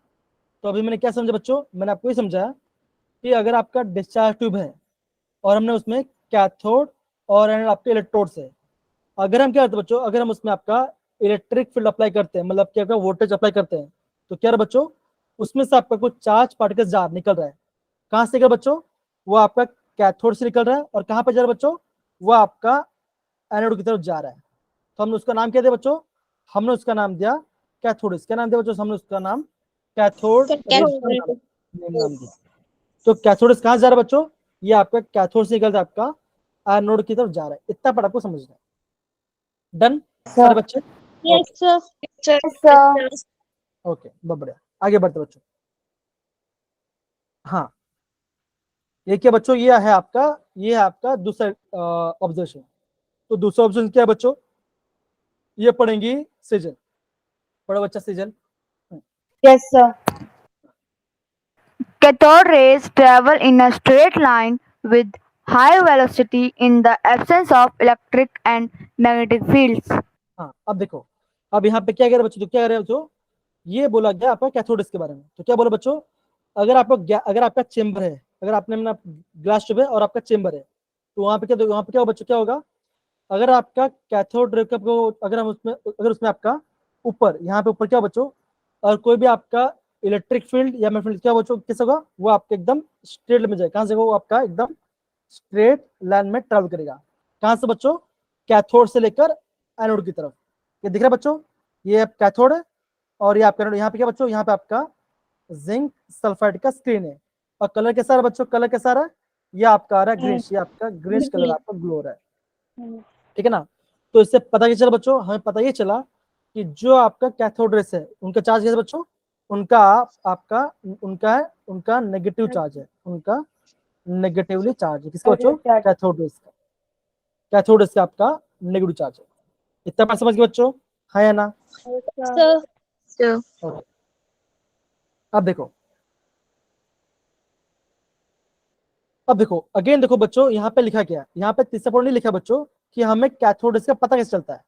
तो अभी मैंने क्या समझा बच्चों? मैंने आपको ये समझाया कि अगर आपका डिस्चार्ज ट्यूब है और हमने उसमें कैथोड और आपके इलेक्ट्रोड्स है, अगर हम क्या करते हैं बच्चों, अगर हम उसमें आपका इलेक्ट्रिक फील्ड अप्लाई करते हैं, मतलब क्या वोल्टेज अप्लाई करते हैं, तो क्या है बच्चों? उसमें से आपका कुछ चार्ज पार्टिकल्स जा निकल रहा है। कहाँ से निकल बच्चों? वो आपका कैथोड से निकल रहा है। और कहाँ पे जा रहा है बच्चों? वो आपका एनोड की तरफ जा रहा है। तो हमने उसका नाम क्या दिया बच्चों? हमने उसका नाम दिया कैथोड। क्या नाम दिया बच्चों? हमने उसका नाम कैथोड रेस नाम दिया। तो कैथोड कहाँ जा रहा है बच्चों? ये आपका कैथोड से निकल रहा है, आपका एनोड की तरफ जा रहा है। इतना पढ़ आपको समझना है। डन सारे बच्चे? Yes, okay, sir. Yes, sir. Okay, बहुत बढ़िया, आगे बढ़ते बच्चों। हाँ, ये क्या बच्चों? ये है आपका दूसरा ऑब्जर्वेशन। तो दूसरा ऑब्जर्वेशन क्या है बच्चों? ये पढ़ेंगी सीजन। पढ़ो बच्चा season. Yes, sir. Cathode rays travel in a straight line with high velocity in the absence of electric and magnetic fields. हाँ, अब देखो, अब यहाँ पे क्या कह रहे हैं बच्चों? तो क्या कह रहे हैं बच्चों? ये बोला गया आपका कैथोड के बारे में। तो क्या बोला बच्चों? अगर आपका चेंबर है, अगर आपने अपना ग्लास ट्यूब है और आपका चेंबर है, तो वहां पे क्या हो बच्चों? क्या होगा? अगर आपका कैथोड रे को, अगर हम उसमें, अगर उसमें आपका ऊपर, यहाँ पे ऊपर क्या हो बच्चों? और कोई भी आपका इलेक्ट्रिक फील्ड या मैग्नेटिक फील्ड क्या हो बच्चों? किस होगा? वो आपके एकदम स्ट्रेट में जाएगा। कहां से? वो आपका एकदम स्ट्रेट लाइन में ट्रेवल करेगा। कहां से बच्चों? कैथोड से लेकर एनोड की तरफ। ये दिख रहा है बच्चों? ये कैथोड है और ये आपका एनोड। यहाँ पे क्या बच्चों? यहाँ पे आपका जिंक सल्फाइड का स्क्रीन है। और कलर कैसा रहा बच्चों? कलर कैसा रहा? ये आपका आ रहा है ग्रीनिश, ये आपका ग्रीनिश कलर आपका ग्लो रहा है, ठीक है ना? तो इससे पता क्या चला बच्चों? हमें पता ये चला कि जो आपका कैथोड रेस है, उनका चार्ज कैसे बच्चों? उनका आपका उनका है, उनका नेगेटिव चार्ज है, उनका नेगेटिवली चार्ज है। किसका बच्चों? कैथोड रेस का। कैथोड रेस का आपका नेगेटिव चार्ज है। इतना बात समझ गए बच्चों, हाँ या ना? Sir. Sir Okay. अब देखो अगेन देखो बच्चों, यहाँ पे लिखा क्या है? यहाँ पे तीसरा पॉइंट नहीं लिखा बच्चों कि हमें कैथोड रेस का पता कैसे चलता है।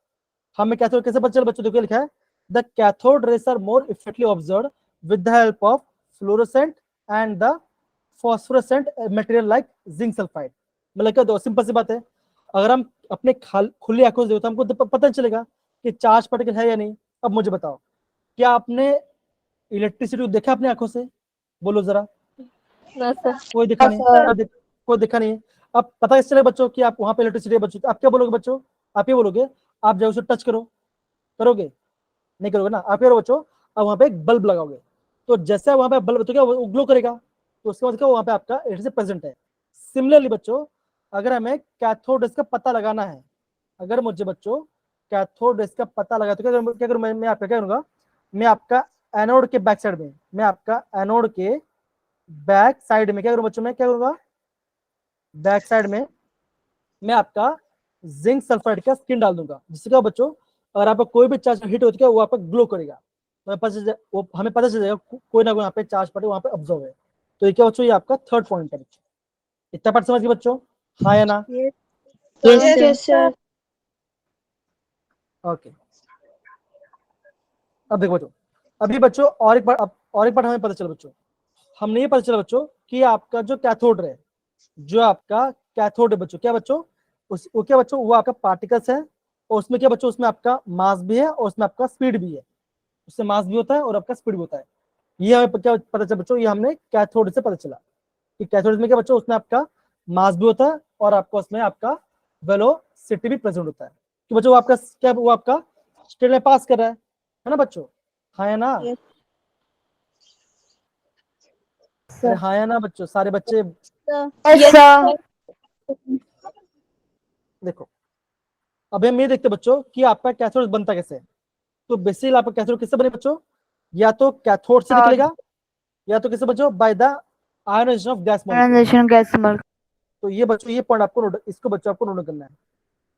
हमें कैथोड कैसे पता चला बच्चों? देखो लिखा है, the cathode rays are more effectively observed with the help of fluorescent and the phosphorescent material like zinc sulphide. मतलब क्या? दो सिंपल सी बात है, अगर हम अपने खुली आंखों से देखो तो हमको पता नहीं चलेगा कि चार्ज पार्टिकल है या नहीं। अब मुझे बताओ, क्या आपने इलेक्ट्रिसिटी देखा अपनी आंखों से? बोलो जरा। No, sir. कोई दिखा नहीं, sir. कोई दिखा नहीं है। अब पता कैसे चलेगा बच्चों कि आप वहां पे इलेक्ट्रिसिटी है बच्चों? आप क्या बोलोगे बच्चों? आप ये बोलोगे, आप जब उसे टच करो, करोगे? नहीं करोगे ना। आप क्या करो बच्चों? अब वहां पे एक बल्ब लगाओगे, तो जैसे वहां पे बल्ब तो क्या वो ग्लो करेगा, तो उसके बाद क्या वहां पे आपका इलेक्ट्रिसिटी प्रेजेंट है। सिमिलरली बच्चों, अगर हमें कैथोड रेस का पता लगाना है, अगर मुझे बच्चों कैथोड रेस का पता लगा तो क्या करूँ मैं आपका क्या करूँगा, मैं आपका एनोड के बैक साइड में, मैं आपका एनोड के बैक साइड में क्या करूँ बच्चों, मैं क्या करूँगा, बैक साइड में मैं आपका जिंक सल्फाइड का स्किन डाल दूंगा, जिससे क्या बच्चों, अगर आपका कोई भी चार्ज हिट होती है वो आपका ग्लो करेगा, तो वो हमें पता चल जाएगा कोई ना कोई यहाँ पे चार्ज पार्टिकल वहाँ पे ऑब्जर्व है। तो ये क्या बच्चों, ये आपका थर्ड पॉइंट है बच्चों। इतना पार्ट समझ गए बच्चों, हाँ या ना? Yes, sir. ओके, अब देखो बच्चों, अभी बच्चों और एक बार हमें पता चला बच्चों, हमने ये पता चला बच्चों कि आपका जो कैथोड है, जो आपका कैथोड है बच्चों, क्या बच्चों, वो क्या बच्चों, वो आपका पार्टिकल्स है, और उसमें क्या बच्चों, उसमें आपका मास भी है और उसमें आपका स्पीड भी है, उससे मास भी होता है और आपका स्पीड भी होता है। ये हमें क्या पता चला बच्चों, ये हमने कैथोड से पता चला कि कैथोड में क्या बच्चों, उसमें आपका मास भी होता है और आपका उसमें आपका वेलोसिटी भी प्रेजेंट होता है, कि बच्चों वो आपका क्या, वो आपका स्ट्रेट में पास कर रहा है ना बच्चों, हाँ या ना? अरे हाँ या ना बच्चों, सारे बच्चे Yes, sir. देखो, अब हम ये देखते हैं बच्चों कि आपका कैथोड बनता कैसे है। तो बेसिकली आपका कैथोड किससे बने बच्चों, या तो कैथोड से निकलेगा, या तो किससे बच्चों, by the ionization of gas molecule. Ionization gas molecule. तो ये बच्चों, ये पॉइंट आपको इसको बच्चों आपको नोट करना है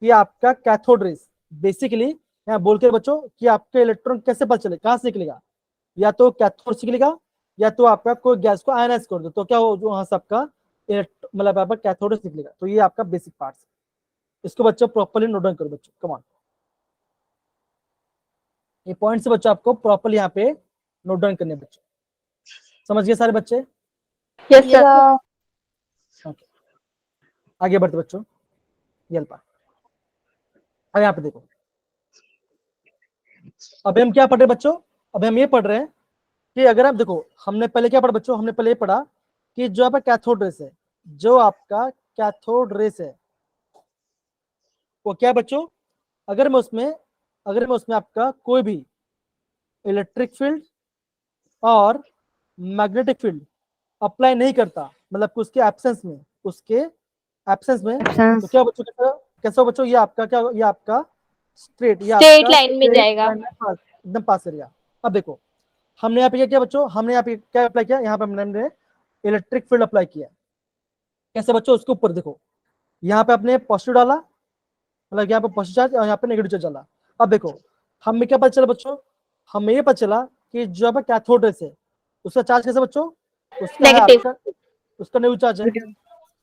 कि आपका कैथोड रेस बेसिकली यहाँ बोल के बच्चों कि आपका इलेक्ट्रॉन कैसे पता चले, कहाँ से निकलेगा, या तो कैथोड से निकलेगा, या तो आपका कोई गैस को आयनाइज कर दो तो क्या हो, जो वहां से आपका मतलब आपका कैथोड से निकलेगा। तो ये आपका बेसिक पार्ट, इसको बच्चों प्रॉपर्ली नोट डाउन करो बच्चों, कम ऑन, ये पॉइंट से बच्चों आपको प्रॉपर्ली यहाँ पे नोट डाउन करने बच्चों, समझ गए सारे बच्चे? Yes, sir. ओके, आगे बढ़ते बच्चों, ये पार्ट। अब यहाँ पे देखो, अब हम क्या पढ़ रहे हैं बच्चों, अब हम ये पढ़ रहे हैं कि अगर आप देखो, हमने पहले क्या पढ़ा बच्चों, हमने पहले ये पढ़ा कि जो आपका कैथोड रेस है, जो आपका कैथोड रेस है वो क्या बच्चों, अगर मैं उसमें आपका कोई भी इलेक्ट्रिक फील्ड और मैग्नेटिक फील्ड अप्लाई नहीं करता, मतलब कि उसके एब्सेंस में, तो क्या बच्चों, कैसा बच्चों, ये आपका क्या, ये आपका स्ट्रेट, ये Straight आपका line में जाएगा। एकदम पास करेगा। अब देखो, हमने यहाँ पे क्या किया बच्चों, हमने यहाँ पे क्या अप्लाई किया, यहाँ पे हमने इलेक्ट्रिक फील्ड अप्लाई किया। कैसे बच्चों, उसके ऊपर देखो, यहाँ पे आपने पॉजिटिव डाला, मतलब यहाँ पे पॉजिटिव चार्ज और यहाँ पे नेगेटिव चार्ज डाला। अब देखो, हमें क्या पता चला बच्चों, हमें ये पता चला कि जो आपका कैथोड रेस है उसका चार्ज कैसे बच्चों, उसका है Negative. आपका, उसका नेगेटिव चार्ज है,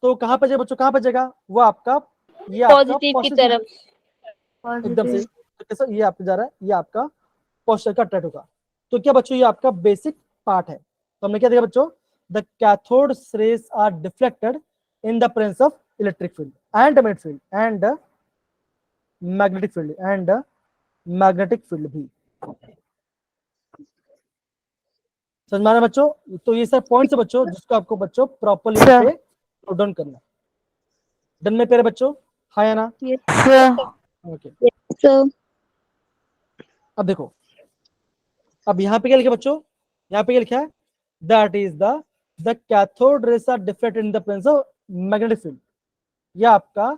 तो कहाँ पे जाएगा बच्चों, कहाँ पे जाएगा, वो आपका, ये आपका Positive की तरफ। एकदम से, तो कैसा ये आपका जा रहा है, ये आपका पॉजिटिव का अट्रैक्ट होगा। तो क्या बच्चों, ये आपका बेसिक पार्ट है। तो हमने क्या देखा बच्चों, the cathode rays are deflected in the presence of electric field and magnetic field and magnetic field भी। समझ में आ रहा है बच्चों? तो ये सब पॉइंट्स है बच्चों जिसको आपको बच्चों प्रॉपर्ली यहाँ पे नोट डाउन करना है। डन में प्यारे बच्चों, हाँ या ना? ओके, So, अब देखो, अब यहाँ पे क्या लिखा बच्चों, यहाँ पे क्या लिखा है, that is the cathode rays are deflected in the presence of magnetic field. ये आपका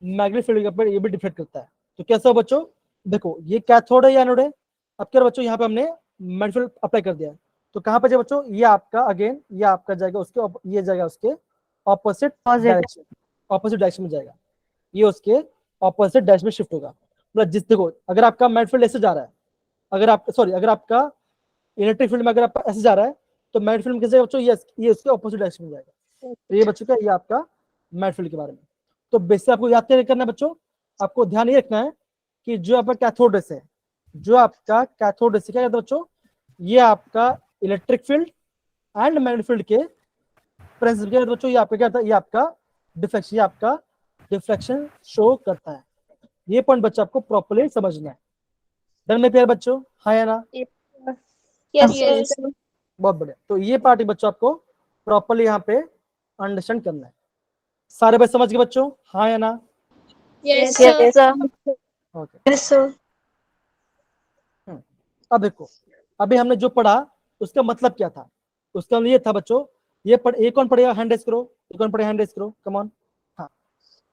मैग्नेटिक फील्ड पर ये भी डिफ्लेक्ट करता है। तो कैसा हो बच्चों, देखो ये कैथोड है या एनोड है। अब क्या बच्चों, यहाँ पे हमने मैग्नेटिक फील्ड अप्लाई कर दिया है, तो कहाँ पे जाए बच्चों, ये आपका अगेन, ये आपका जाएगा उसके, ये जाएगा उसके ऑपोजिट डायरेक्शन में जाएगा, ये उसके ऑपोजिट डायरेक्शन में शिफ्ट होगा। मतलब जिस देखो, अगर आपका मैग्नेटिक फील्ड ऐसे जा रहा है, अगर आपका इलेक्ट्रिक फील्ड में अगर आपका ऐसे जा रहा है, तो मैग्नेटिक फील्ड में कैसे बच्चों, ये उसके ऑपोजिट डायरेक्शन में जाएगा। तो ये बच्चों का, ये आपका मैग्नेटिक फील्ड के बारे में। तो बेसिक आपको याद क्या करना है बच्चों, आपको ध्यान ये रखना है कि जो आपका कैथोड रेस है, जो आपका कैथोड रेस क्या कहता है बच्चों, ये आपका electric field and magnetic field के प्रेजेंस क्या बच्चों, ये आपका क्या था, ये आपका डिफ्लेक्शन शो करता है। ये पॉइंट बच्चों आपको प्रॉपर्ली समझना है। डन में प्यारे बच्चों, हाँ या ना? yes, sir. बहुत बढ़िया। तो ये पार्ट बच्चों आपको प्रॉपर्ली यहाँ पे अंडरस्टैंड करना है। सारे बच्चे समझ गए बच्चों, हाँ या ना? Yes, sir. Okay, Yes, sir. अब देखो, अभी हमने जो पढ़ा उसका मतलब क्या था, उसका ये था बच्चों, ये कौन पढ़ेगा, हैंड रेज करो, ये कौन पढ़ेगा, हैंड रेज करो, कम ऑन। हाँ,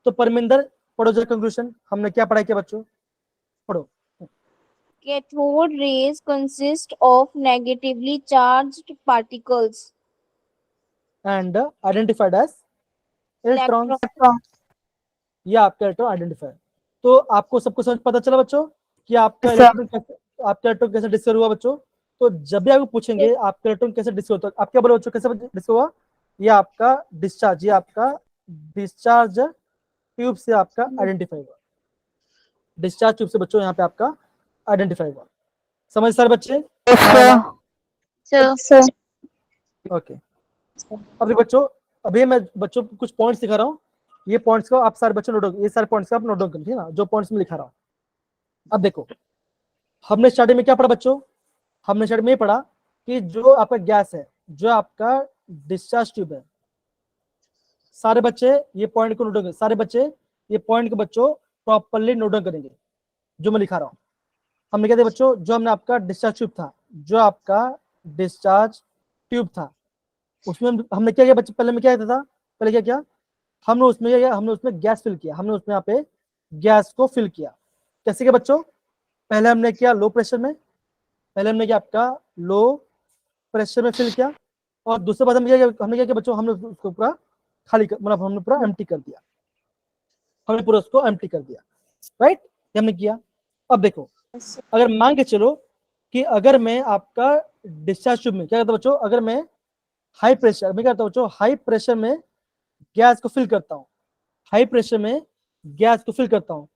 तो परमिंदर पढ़ो जरा कंक्लूजन, हमने क्या पढ़ा किया बच्चों? पढ़ो। Cathode rays consist of negatively charged particles. And identified as electrons. Electron. ये आपका इलेक्ट्रॉन आइडेंटिफायर। तो आपको सबको समझ पता चला बच्चों कि आपका Sir. इलेक्ट्रॉन कैसे, आपका इलेक्ट्रॉन कैसे डिस्कवर हुआ बच्चों। तो जब भी आपको पूछेंगे आपका इलेक्ट्रॉन कैसे डिस्कवर होता है, आप क्या बोलो बच्चों, कैसे डिस्कवर हुआ। ये आपका डिस्चार्ज, ये आपका डिस्चार्ज ट्यूब से आपका आइडेंटिफाई हुआ। डिस्चार्ज ट्यूब से बच्चों यहाँ पे आपका आइडेंटिफाई हुआ। समझ सारे बच्चे। सर ओके अब देखो बच्चों, अभी मैं बच्चों को कुछ पॉइंट्स दिखा रहा हूँ। ये पॉइंट्स को आप सारे बच्चों नोट डाउन, ये सारे पॉइंट्स को आप नोट डाउन करिए ना, जो पॉइंट्स में लिखा रहा हूँ। अब देखो हमने स्टार्टिंग में क्या पढ़ा बच्चों, हमने स्टार्टिंग में ये पढ़ा कि जो आपका गैस है, जो आपका डिस्चार्ज ट्यूब है, सारे बच्चे ये पॉइंट को नोट डाउन, सारे बच्चे ये पॉइंट को बच्चों प्रॉपर्ली नोट डाउन करेंगे जो मैं लिखा रहा हूँ। हमने क्या दिया बच्चों, जो हमने आपका डिस्चार्ज ट्यूब था, जो आपका डिस्चार्ज ट्यूब था, उसमें हमने क्या किया बच्चे, पहले में क्या था, पहले क्या किया हमने उसमें, क्या किया हमने उसमें गैस फिल किया, हमने उसमें यहाँ पे गैस को फिल किया। कैसे किया बच्चों, पहले हमने किया लो प्रेशर में, पहले हमने क्या आपका लो प्रेशर में फिल किया, और दूसरे बात हमने क्या किया बच्चों, हमने उसको पूरा खाली मतलब हमने पूरा एम्प्टी कर दिया, हमने पूरा उसको एम्प्टी कर दिया, राइट, ये हमने किया। अब देखो अगर मान के चलो कि अगर मैं आपका डिस्चार्ज ट्यूब में क्या करता बच्चों, अगर मैं हाई प्रेशर में क्या करता हूँ बच्चों, हाई प्रेशर में गैस को फिल करता हूँ, हाई प्रेशर में गैस को फिल करता हूँ,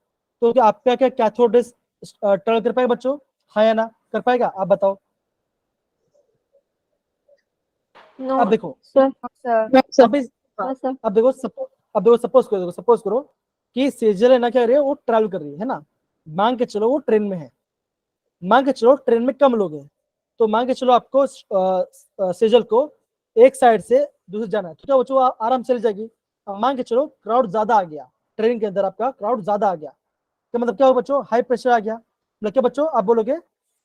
तो क्या आपका क्या कैथोड रेस टर्न कर पाएगा बच्चों, हाँ या ना, कर पाएगा, आप बताओ। No. अब देखो Sir. अभी अब देखो सपोज करो कि सेजल है ना, क्या कर रही है, वो ट्रैवल कर रही है ना, मान के चलो वो ट्रेन में है, मान के चलो ट्रेन में कम लोग हैं, तो मान के चलो आपको सेजल को एक साइड से दूसरी जाना है, तो क्या बच्चों आराम से चली जाएगी। अब मान के चलो क्राउड ज्यादा आ गया, ट्रेन के अंदर आपका क्राउड ज्यादा आ गया, तो मतलब क्या होगा बच्चों, हाई प्रेशर आ गया, मतलब क्या बच्चों आप बोलोगे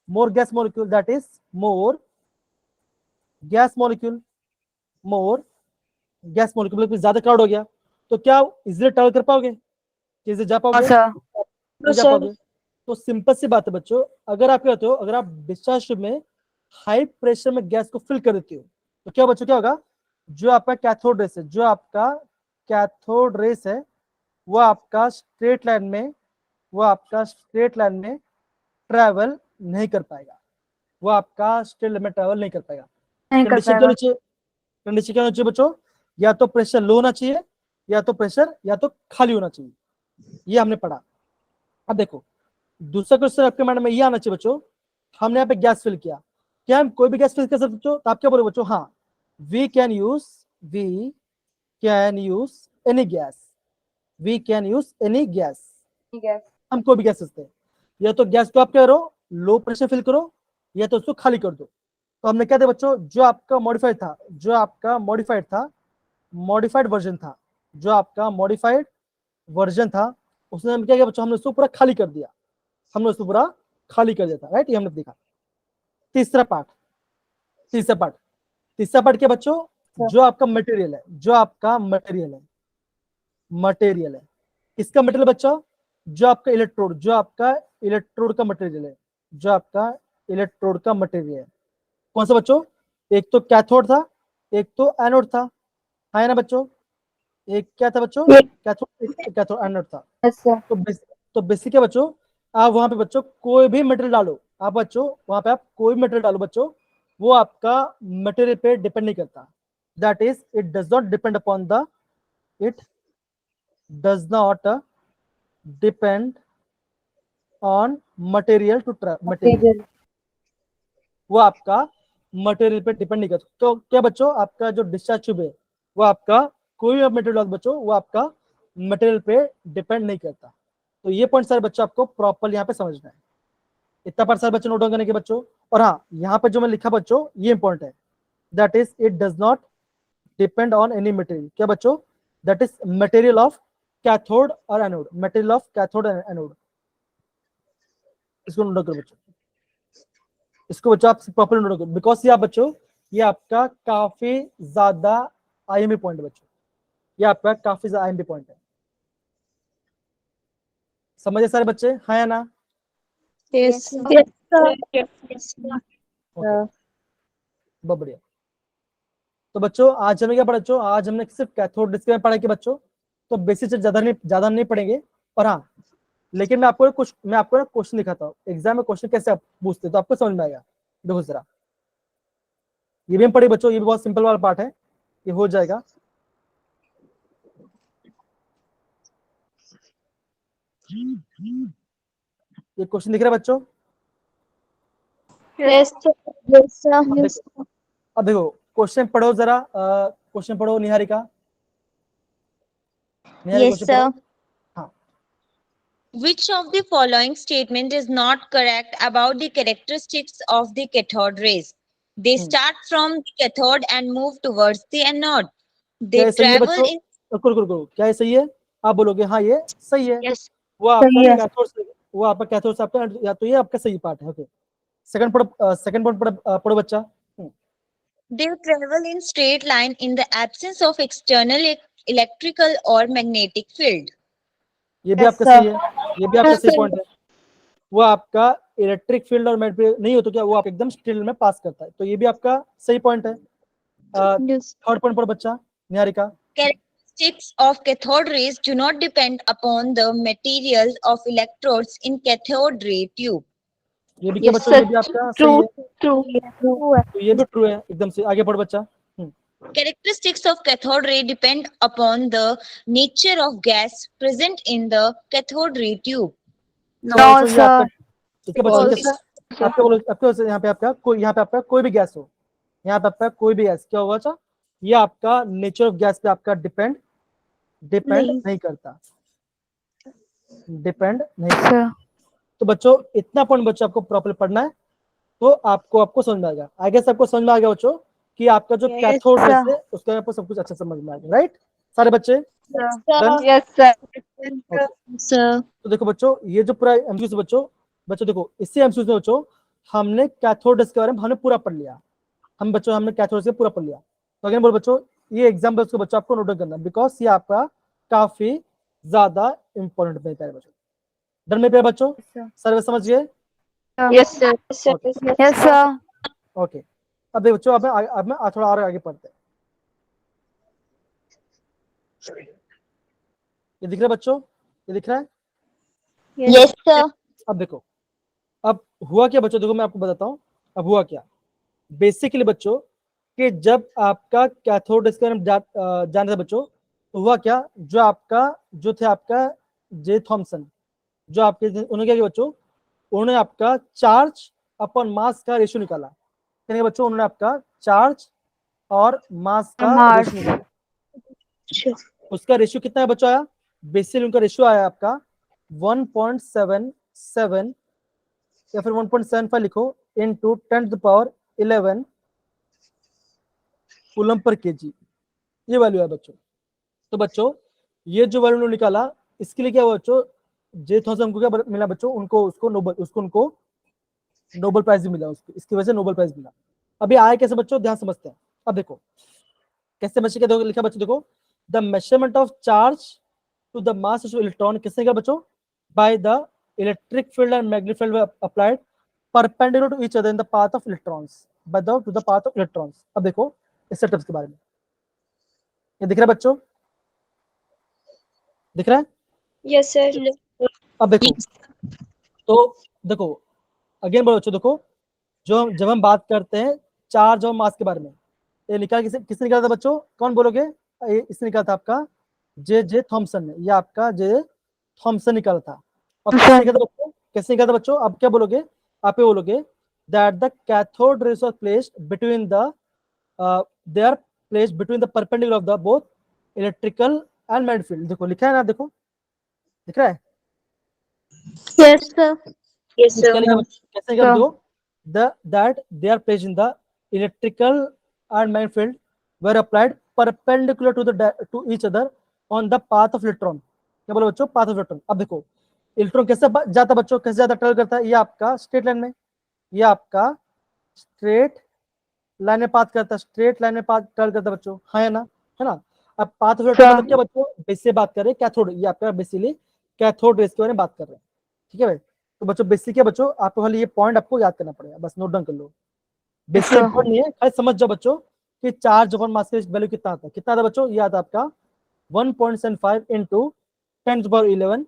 more gas molecule, that is more gas molecule, more gas molecule, मतलब ज्यादा क्राउड हो गया, तो क्या इजिली ट्रैवल कर पाओगे, कैसे जा पाओगे, Sir. नहीं जा पाओगे। तो सिंपल सी बात है बच्चों, अगर आप क्या होते हो, अगर आप डिस्चार्ज ट्यूब में हाई प्रेशर में गैस को फिल कर देते हो, तो क्या बच्चों क्या होगा, जो आपका कैथोड रेस है, जो आपका कैथोड रेस है, वो आपका स्ट्रेट लाइन में, वो आपका स्ट्रेट लाइन में ट्रैवल नहीं कर पाएगा, वो आपका स्ट्रेट लाइन में ट्रैवल नहीं कर पाएगा। नहीं कर कंडीशन क्या पाएगा। होनी चाहिए, कंडीशन क्या होनी चाहिए बच्चों, या तो प्रेशर लो होना चाहिए, या तो प्रेशर या तो खाली होना चाहिए, ये हमने पढ़ा। अब देखो दूसरा क्वेश्चन आपके माइंड में ये आना चाहिए बच्चों, हमने यहाँ पे गैस फिल किया, क्या हम कोई भी गैस फिल कर सकते बच्चों, तो आप क्या बोले बच्चों, हाँ we can use any gas, we can use any gas, हम कोई भी गैस सकते हैं, या तो गैस को आप क्या करो लो प्रेशर फिल करो, या तो उसको खाली कर दो। तो हमने क्या दिया बच्चों, जो आपका मॉडिफाइड था, जो आपका मॉडिफाइड था, मॉडिफाइड वर्जन था, जो आपका मॉडिफाइड वर्जन था, उसने हम क्या किया बच्चों, हमने उसको पूरा खाली कर दिया, हमने उसको पूरा खाली कर दिया था, राइट, ये हमने देखा। तीसरा पार्ट, तीसरा पार्ट क्या बच्चों, जो आपका मटेरियल है, जो आपका मटेरियल है, मटेरियल है, किसका मटेरियल बच्चों, जो आपका इलेक्ट्रोड, जो आपका इलेक्ट्रोड का मटेरियल है, जो आपका इलेक्ट्रोड का मटेरियल है, कौन सा बच्चों, एक तो कैथोड था, एक तो एनोड था, है ना बच्चों, एक क्या था बच्चों, कैथोड एनोड था। तो बेसिक है बच्चों, आप वहां पे बच्चों कोई भी मटेरियल डालो, आप बच्चों वहां पे आप कोई मटेरियल डालो बच्चों, वो आपका मटेरियल पे डिपेंड नहीं करता, that is it does not depend upon the, it does not depend on material to material, वो आपका मटेरियल पे डिपेंड नहीं करता। तो क्या बच्चों, आपका जो डिस्चार्ज ट्यूब है, वो आपका कोई भी मटेरियल बच्चों, वो आपका मटेरियल पे डिपेंड नहीं करता। तो ये पॉइंट सारे बच्चों आपको प्रॉपर यहाँ पे समझना है, इतना पर सारे बच्चों नोट डाउन करने के बच्चों। और हाँ यहाँ पे जो मैं लिखा बच्चों, ये इंपॉर्टेंट है, that is it does not depend on any material, क्या बच्चों, that is material of cathode और anode, material of cathode and anode, इसको नोट डाउन करो बच्चों, इसको बच्चों आप प्रॉपर नोट करो, बिकॉज ये आप बच्चों, ये आपका काफी ज्यादा आईएमपी पॉइंट है बच्चों, ये आपका काफी ज्यादा आईएमपी पॉइंट है, समझे सारे बच्चे, हाँ या ना। Yes. Yes, sir. Yes, sir. Okay, बहुत बढ़िया। तो बच्चों आज हमने क्या पढ़ा बच्चों? आज हमने सिर्फ कैथोड डिस्क में पढ़ा कि बच्चों, तो बेसिक से ज्यादा नहीं पढ़ेंगे। और हाँ, लेकिन मैं आपको ना क्वेश्चन दिखाता हूँ, एग्जाम में क्वेश्चन कैसे आप पूछते तो आपको समझ में आएगा। देखो जरा, ये भी हम पढ़े बच्चों, ये भी बहुत सिंपल वाला पार्ट है, ये हो जाएगा। ये क्वेश्चन दिख रहा है बच्चों? Yes, sir. Yes, sir. अब देखो क्वेश्चन पढ़ो जरा, क्वेश्चन पढ़ो निहारिका। Yes, question sir. पढ़ो। हाँ, Which of the following statement is not correct about the characteristics of the cathode rays? They start from the cathode and move towards the anode. क्या They ये सही है travel बच्चों? in रुको रुको रुको, क्या ये सही है? आप बोलोगे हाँ ये सही है। Yes. वो आपका सही है। कैथोड से, वो आपका कैथोड से आपका, या तो ये आपका सही पार्ट है। ओके, सेकंड पढ़ो, सेकंड पॉइंट पढ़ो बच्चा। they travel in straight line in the absence of external electrical or magnetic field. ये भी Yes, आपका sir. सही है, ये भी आपका सही पॉइंट है। वो आपका इलेक्ट्रिक फील्ड और मैग्नेटिक नहीं हो तो क्या वो आप एकदम स्टिल में पास करता है, तो ये भी आपका सही पॉइंट है। थर्ड पॉइंट पर बच्चा Niharika. Characteristics of cathode rays do not depend upon the material of electrodes in cathode ray tube. ये भी क्या Yes, बच्चों? sir. ये भी आपका सही है, True. तो ये भी ट्रू है एकदम से। आगे पढ़ बच्चा। Characteristics of cathode ray depend upon the nature of gas present in the cathode ray tube. No, तो ये आपका sir. ठीक है बच्चों, False. कैसा आपका बोलो, आपके यहाँ पे आपका कोई भी गैस हो, यहाँ पे आपका कोई भी गैस क्या होगा बच्चा? ये आपका नेचर ऑफ गैस पे आपका डिपेंड नहीं करता, डिपेंड नहीं करता। Sir. तो बच्चों इतना पॉइंट बच्चों आपको प्रॉपर पढ़ना है, तो आपको समझ में आएगा। आई गेस आपको समझ में आ गया बच्चों कि आपका जो Yes, कैथोड sir. रेस है उसके आपको सब कुछ अच्छा समझ में आ गया, राइट सारे बच्चे? Done? Yes, sir. Sir. तो देखो बच्चों, ये जो पूरा एमसीक्यू से बच्चों देखो, इसी एमसीक्यू से बच्चों हमने कैथोड रेस के बारे में हमने पूरा पढ़ लिया। हमने कैथोड रेस पूरा पढ़ लिया। तो अगेन बोल बच्चों, ये एग्जाम्पल्स को बच्चों आपको नोट डाउन करना, बिकॉज ये आपका काफी ज्यादा इंपॉर्टेंट है बच्चों। डन में प्यारे बच्चों, सर्वे समझ गए? Yes, sir. Yes, sir. Okay, अब देखो बच्चों, अब मैं थोड़ा और आगे पढ़ते हैं। ये दिख रहा है बच्चों? ये दिख रहा है? Yes, sir. अब देखो, अब हुआ क्या बच्चों, देखो मैं आपको बताता हूँ अब हुआ क्या। बेसिकली बच्चों कि जब आपका कैथोड इसके बारे में जान रहे बच्चों, तो हुआ क्या, जो थे आपका जे थॉमसन, जो आपके उन्होंने क्या किया बच्चों, उन्होंने आपका चार्ज अपन मास का रेशियो निकाला। क्या बच्चों? उन्होंने आपका चार्ज और मास का Mass. रेशियो निकाला। उसका रेशियो कितना है बच्चों आया? बेसिकली उनका रेशियो आया आपका 1.77 या फिर 1.75 लिखो इनटू 10⁻11 कूलम पर केजी, ये वैल्यू है बच्चों। तो बच्चों ये जो वैल्यू निकाला, इसके लिए क्या हुआ बच्चों, जे थॉमसन को क्या मिला बच्चों? उनको नोबेल प्राइज भी मिला, उसको इसकी वजह से नोबेल प्राइज मिला। अभी आए कैसे बच्चों, ध्यान समझते हैं। अब देखो कैसे बच्चे क्या लिखा बच्चों, देखो the measurement of charge to the mass of electron किसने किया बच्चों? By the electric field and magnetic field applied perpendicular to each other in the path of electrons by the to the path of electrons. अब देखो इस स्टेप्स के बारे में, ये दिख रहा है बच्चों? दिख रहा है? Yes, sir. अब देखो, तो देखो अगेन बोलो बच्चों, देखो जब हम बात करते हैं चार्ज और मास के बारे में, ये निकाल किसने निकाला था बच्चों? कौन बोलोगे? इसने निकाला था आपका जे थॉमसन ने, ये आपका जे थॉमसन निकाला था। और कैसे निकाला था बच्चों? कैसे निकाला था बच्चों? आप क्या बोलोगे? आप ये बोलोगे that the cathode rays was placed between the they are placed between the perpendicular of the both electrical and magnetic field. देखो लिखा है ना, देखो दिख रहा है? Yes, sir. Yes, क्या लिखा बच्चों? कैसे निकाला देखो, that they are placed in the electrical and magnetic field were applied perpendicular to each other on the path of electron। क्या बोलो बच्चों? Path of electron. अब देखो इलेक्ट्रॉन कैसे जाता बच्चों, कैसे जाता ट्रेवल करता है? ये आपका स्ट्रेट लाइन में, ये आपका स्ट्रेट लाइन में पाथ करता है, स्ट्रेट लाइन में पाथ ट्रेवल करता है बच्चों, हाँ है ना? है ना? अब पाथ ऑफ इलेक्ट्रॉन मतलब क्या बच्चों? बेस से बात कर रहे हैं कैथोड, ये आपका बेसिकली कैथोड रेस के बारे में बात कर रहे हैं, ठीक है भाई? तो बच्चों बेसिक है बच्चों, आपको खाली ये पॉइंट आपको याद करना पड़ेगा, बस नोट डाउन कर लो। बेसिक अच्छा। इंपॉर्टेंट नहीं है, खाली समझ जाओ बच्चों कि चार्ज अपॉन मास का वैल्यू कितना आता है। कितना आता है बच्चों? ये आता है आपका 1.75 इंटू 10⁻11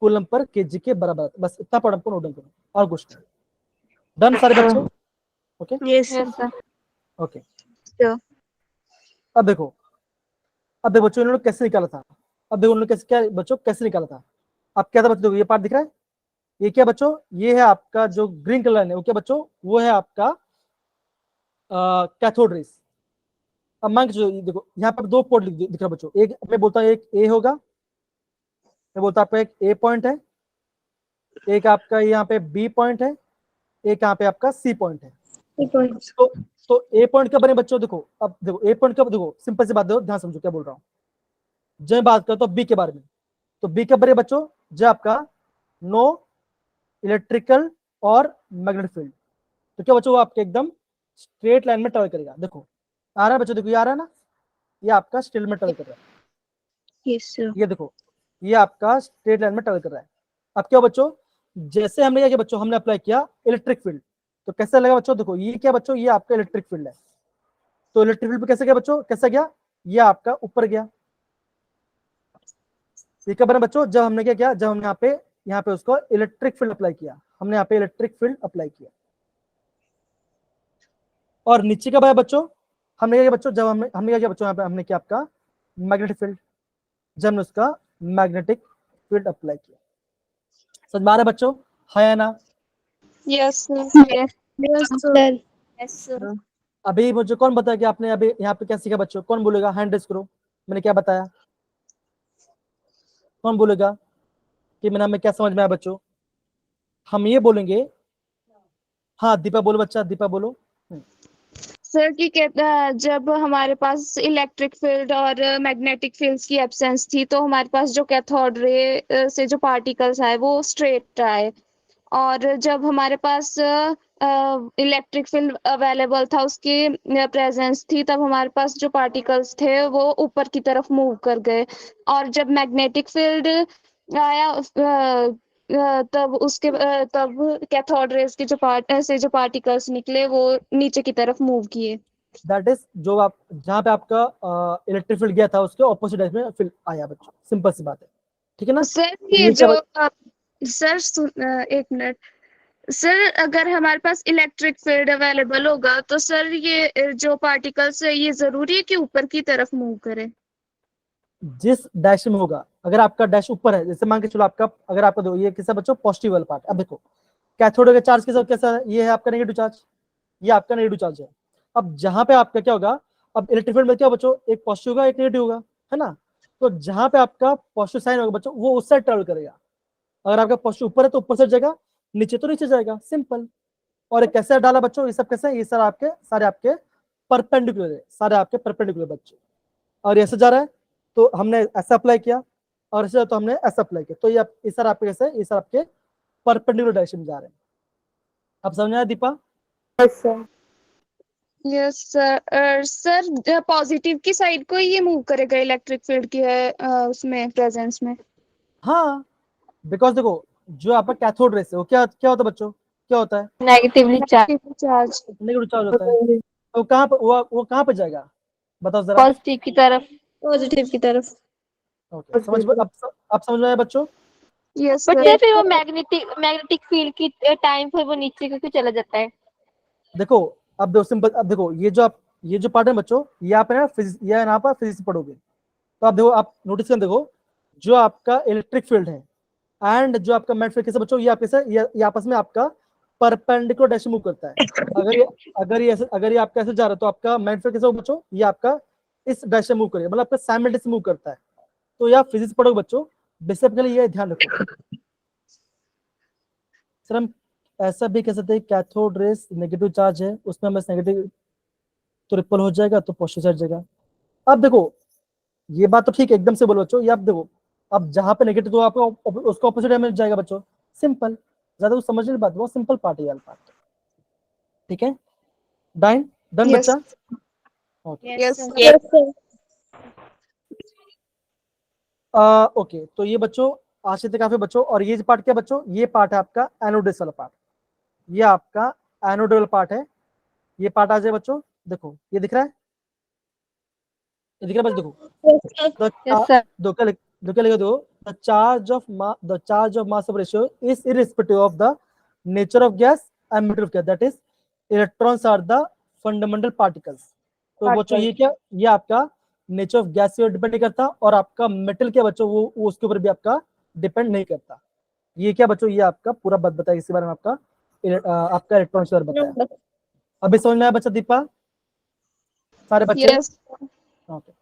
कूलम पर केजी के बराबर। बस इतना पॉइंट आपको नोट डाउन करना, और कुछ नहीं। डन सारे बच्चों? Okay Yes, Yes, sir. Okay. sir. अब देखो बच्चों इन्होंने कैसे निकाला था। अब देखो उन्होंने कैसे, क्या बच्चों कैसे निकाला था। अब क्या था बच्चों, देखो ये पार्ट दिख रहा है, ये क्या बच्चों, ये है आपका जो ग्रीन कलर है वो क्या बच्चों, वो है आपका कैथोड रेस। अब मान के चलो, देखो यहाँ पर 2 पोर्ट दिख रहा है बच्चों, एक मैं बोलता हूँ एक ए होगा, मैं बोलता हूँ आपका एक ए पॉइंट है, एक आपका यहाँ पे बी पॉइंट है, एक यहाँ पे आपका सी पॉइंट है। तो ए पॉइंट कब बने बच्चों? देखो अब देखो ए पॉइंट कब, देखो सिंपल सी बात, देखो ध्यान समझो क्या बोल रहा हूँ। जब मैं बात करता हूँ बी के बारे में, तो बी कब बने बच्चों? जब आपका नो इलेक्ट्रिकल और मैग्नेटिक फील्ड। तो क्या बच्चों, वो आपके एकदम स्ट्रेट लाइन में ट्रेवल करेगा। देखो आ रहा है बच्चों, देखो ये आ रहा है ना, ये आपका स्ट्रेट में ट्रेवल कर रहा है। Yes, sir. ये देखो ये आपका स्ट्रेट लाइन में ट्रेवल कर रहा है। अब क्या बच्चों, जैसे हमने क्या किया बच्चों, हमने अप्लाई किया इलेक्ट्रिक फील्ड, तो कैसा लगा बच्चों? देखो ये क्या बच्चों, ये आपका इलेक्ट्रिक फील्ड है। तो इलेक्ट्रिक फील्ड पे कैसे गया बच्चों, कैसा गया? ये आपका ऊपर गया। ये कब बना बच्चों? जब हमने क्या किया, जब हमने यहाँ पे उसको इलेक्ट्रिक फील्ड अप्लाई किया, हमने यहाँ पे इलेक्ट्रिक फील्ड अप्लाई किया। और नीचे कब आया बच्चों? हमने क्या किया बच्चों, जब हमने क्या किया बच्चों, यहाँ पे हमने किया आपका मैग्नेटिक फील्ड, जब हमने उसका मैग्नेटिक फील्ड अप्लाई किया। समझ में आ रहा है बच्चों, है या ना? Yes, sir. Yes. Yes, sir. Yes, sir. अभी मुझे कौन बताया कि आपने अभी यहाँ पे क्या सीखा बच्चों? कौन बोलेगा? हैंड रेस करो, मैंने क्या बताया? कौन बोलेगा कि मैंने हमें क्या समझ में आया बच्चों? हम ये बोलेंगे, हाँ दीपा बोलो बच्चा, दीपा बोलो। सर कि जब हमारे पास इलेक्ट्रिक फील्ड और मैग्नेटिक फील्ड्स की एब्सेंस थी तो हमारे पास जो कैथोड रे से जो पार्टिकल्स आए वो स्ट्रेट आए, और जब हमारे पास इलेक्ट्रिक फील्ड अवेलेबल था, उसकी प्रेजेंस थी, तब हमारे पास जो पार्टिकल्स थे वो ऊपर की तरफ मूव कर गए। और जब मैग्नेटिक फील्ड आया तब कैथोड रेज के जो पार्टिकल्स निकले वो नीचे की तरफ मूव किए। दैट इज जो आप जहाँ पे आपका इलेक्ट्रिक फील्ड गया था उसके ऑपोजिट डायरेक्शन में फील्ड आया बच्चों, सिंपल सी बात है, ठीक है ना? सर तो ये ये क्या जो एक मिनट सर, अगर हमारे पास इलेक्ट्रिक फील्ड अवेलेबल होगा तो सर ये जो पार्टिकल्स है ये जरूरी है कि ऊपर की तरफ मूव करे? जिस डैश में होगा, अगर आपका डैश ऊपर है, जैसे मान के चलो आपका, अगर आपका देखो ये किसका बच्चों, पॉजिटिव वाला पार्ट। अब देखो कैथोड का चार्ज के साथ कैसा है, ये है आपका नेगेटिव चार्ज, ये आपका नेगेटिव चार्ज है। अब जहां पे आपका क्या होगा, अब इलेक्ट्रिक फील्ड में क्या बच्चों, एक पॉजिटिव होगा एक नेगेटिव होगा, है ना? तो जहां पे आपका पॉजिटिव साइन होगा बच्चों, वो उस साइड ट्रेवल करेगा। अगर आपका पॉजिटिव ऊपर है तो ऊपर साइड जाएगा, नीचे तो नीचे जाएगा, सिंपल। और कैसे डाला बच्चों, ये सब कैसे है, ये सारे आपके परपेंडिकुलर है, सारे आपके परपेंडिकुलर बच्चों। और ऐसे जा रहा है तो हमने ऐसा अप्लाई किया, और ऐसे तो हमने ऐसा अप्लाई किया, तो ये सर आपके कैसे, ये सर आपके परपेंडिकुलर डायरेक्शन में जा रहे हैं। अब समझ आया Deepa? Yes, sir. Yes sir. Sir positive की साइड को ये मूव करेगा इलेक्ट्रिक फील्ड की है उसमें प्रेजेंस में? हाँ, बिकॉज देखो जो आपका कैथोड रेस है वो क्या क्या होता है बच्चों, क्या होता है? Negatively charged. Charge. Negative charge होता है। तो कहाँ पर वो कहाँ पे जाएगा, बताओ जरा? Positive की तरफ. पॉजिटिव की तरफ। ओके, अब समझ में आया बच्चों? Yes but sir. सर फिर वो मैग्नेटिक फील्ड की टाइम पर वो नीचे क्यों चला जाता है? देखो अब देखो सिंपल, अब देखो ये जो पार्ट है बच्चों, ये आप है ना फिजिक्स, ये यहाँ पर फिजिक्स पढ़ोगे, तो आप देखो, आप नोटिस कर देखो, जो आपका इलेक्ट्रिक फील्ड है एंड जो आपका मैग्नेटिक फील्ड कैसे बच्चों, ये आपके से ये आपस में आपका परपेंडिकुलर डायरेक्शन मूव करता है। अगर ये आपका ऐसे जा रहा है तो आपका मैग्नेटिक फील्ड कैसे होगा बच्चों, ये आपका इस डायरेक्शन मूव करेगा, मतलब आपका साइमल्टेनियस मूव करता है। तो ये आप फिजिक्स पढ़ोगे बच्चों, बेसिकली ये ध्यान रखो। सर हम ऐसा भी कह सकते हैं कैथोड रेस नेगेटिव चार्ज है, उसमें हम नेगेटिव तो रिपल हो जाएगा तो पॉजिटिव चार्ज जाएगा। अब देखो ये बात तो ठीक है, एकदम से बोलो बच्चों, ये आप देखो, अब जहां पे नेगेटिव तो आपको उसका ऑपोजिट में जाएगा बच्चों, सिंपल। ज्यादा कुछ समझने की बात, बहुत सिंपल पार्ट है यार पार्ट, ठीक है? Done Yes. बच्चा? Okay yes yes sir. Okay, तो ये बच्चों आज तक काफी बच्चों। और ये पार्ट क्या बच्चों, ये पार्ट है आपका एनोडेस वाला पार्ट, ये आपका एनोडल पार्ट है। ये पार्ट आ जाए बच्चों, देखो ये दिख रहा है, ये दिख रहा है बस देखो, Yes, sir. दो क्या लिखे दो, the charge of mass of ratio is irrespective of the nature of gas and material of gas, that is electrons are the fundamental particles. तो बच्चों ये क्या, ये आपका नेचर ऑफ गैस से डिपेंड नहीं करता, और आपका मेटल क्या बच्चों वो उसके ऊपर भी आपका डिपेंड नहीं करता। ये क्या बच्चों, ये आपका पूरा बात बताया इसी बारे में, आपका आपका इलेक्ट्रॉन शेयर बताया। अभी समझ में आया बच्चा दीपा, सारे बच्चे? Yes. Okay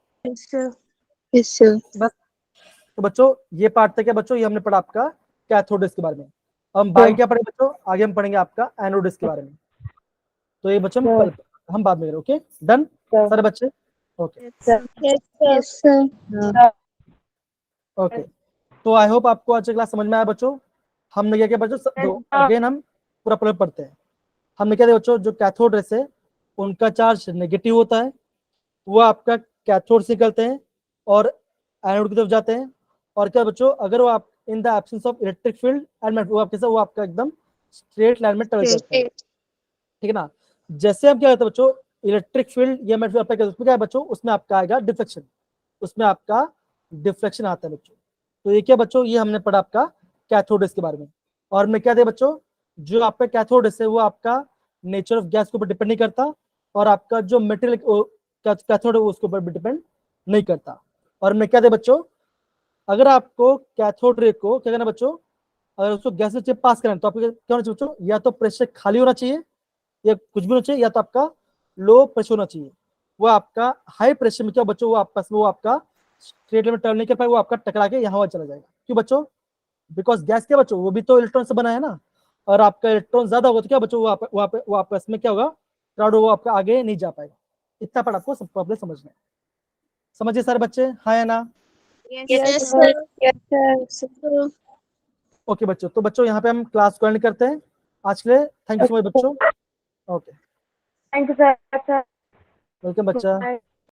Yes, sir. बस। तो बच्चों ये पार्ट था क्या बच्चों, ये हमने पढ़ा आपका कैथोडिस के बारे में। अब हम बाकी क्या पढ़ेंगे बच्चों, आगे हम पढ़ेंगे आपका एनोडिस के बारे में। तो ये बच्चों हम बाद में करें, ओके डन सारे बच्चे? Okay Yes, sir. ओके। तो आई होप आपको आज क्लास समझ में आया बच्चों। हमने क्या किया बच्चों, अगेन हम पूरा प्रॉब्लम पढ़ते हैं। हमने क्या दिया बच्चों, जो कैथोड रेस है उनका चार्ज नेगेटिव होता है, वो आपका कैथोड से निकलते हैं और एनोड की तरफ जाते हैं। और क्या बच्चों, अगर वो आप in the absence of electric field and वो आपका एकदम स्ट्रेट लाइन में ट्रेवल करते हैं, ठीक है ना। जैसे हम क्या करते हैं बच्चों, इलेक्ट्रिक फील्ड या मैग्नेटिक फील्ड उसमें क्या है बच्चों, उसमें आपका आएगा डिफ्लेक्शन, उसमें आपका डिफ्लेक्शन आता है बच्चों। तो ये क्या बच्चों, ये हमने पढ़ा आपका कैथोड रेस के बारे में। और मैं क्या दे बच्चों, जो आपका कैथोड रेस है वो आपका नेचर ऑफ गैस के ऊपर डिपेंड नहीं करता, और आपका जो मेटेरियल कैथोड है उसके ऊपर भी डिपेंड नहीं करता। और मैं क्या दे बच्चों, अगर आपको कैथोड रे को क्या करना बच्चों, अगर उसको गैस से पास करना है तो आपको क्या होना चाहिए बच्चों, या तो प्रेशर खाली होना चाहिए या कुछ भी होना चाहिए, या तो आपका लो प्रेशर होना चाहिए। वो आपका हाई प्रेशर में क्या बच्चों, वो आपका स्ट्रेट लाइन में ट्रैवल नहीं कर पाएगा, वो आपका टकरा के यहाँ चला जाएगा। क्यों बच्चों, बिकॉज गैस क्या बच्चों, वो भी तो इलेक्ट्रॉन से बना है ना, और आपका इलेक्ट्रॉन ज्यादा होगा तो क्या बच्चों, वो आपस में क्या होगा, क्राउड, वो आपका आगे नहीं जा पाएगा। इतना पर आपको सब प्रॉब्लम समझना है। समझिए सारे बच्चे, हाँ या ना? Yes, sir. Yes, sir. Okay बच्चों, तो बच्चों यहाँ पे हम क्लास को एंड करते हैं आज के लिए। थैंक यू सो मच बच्चों। Okay Thank you, sir. Welcome बच्चा।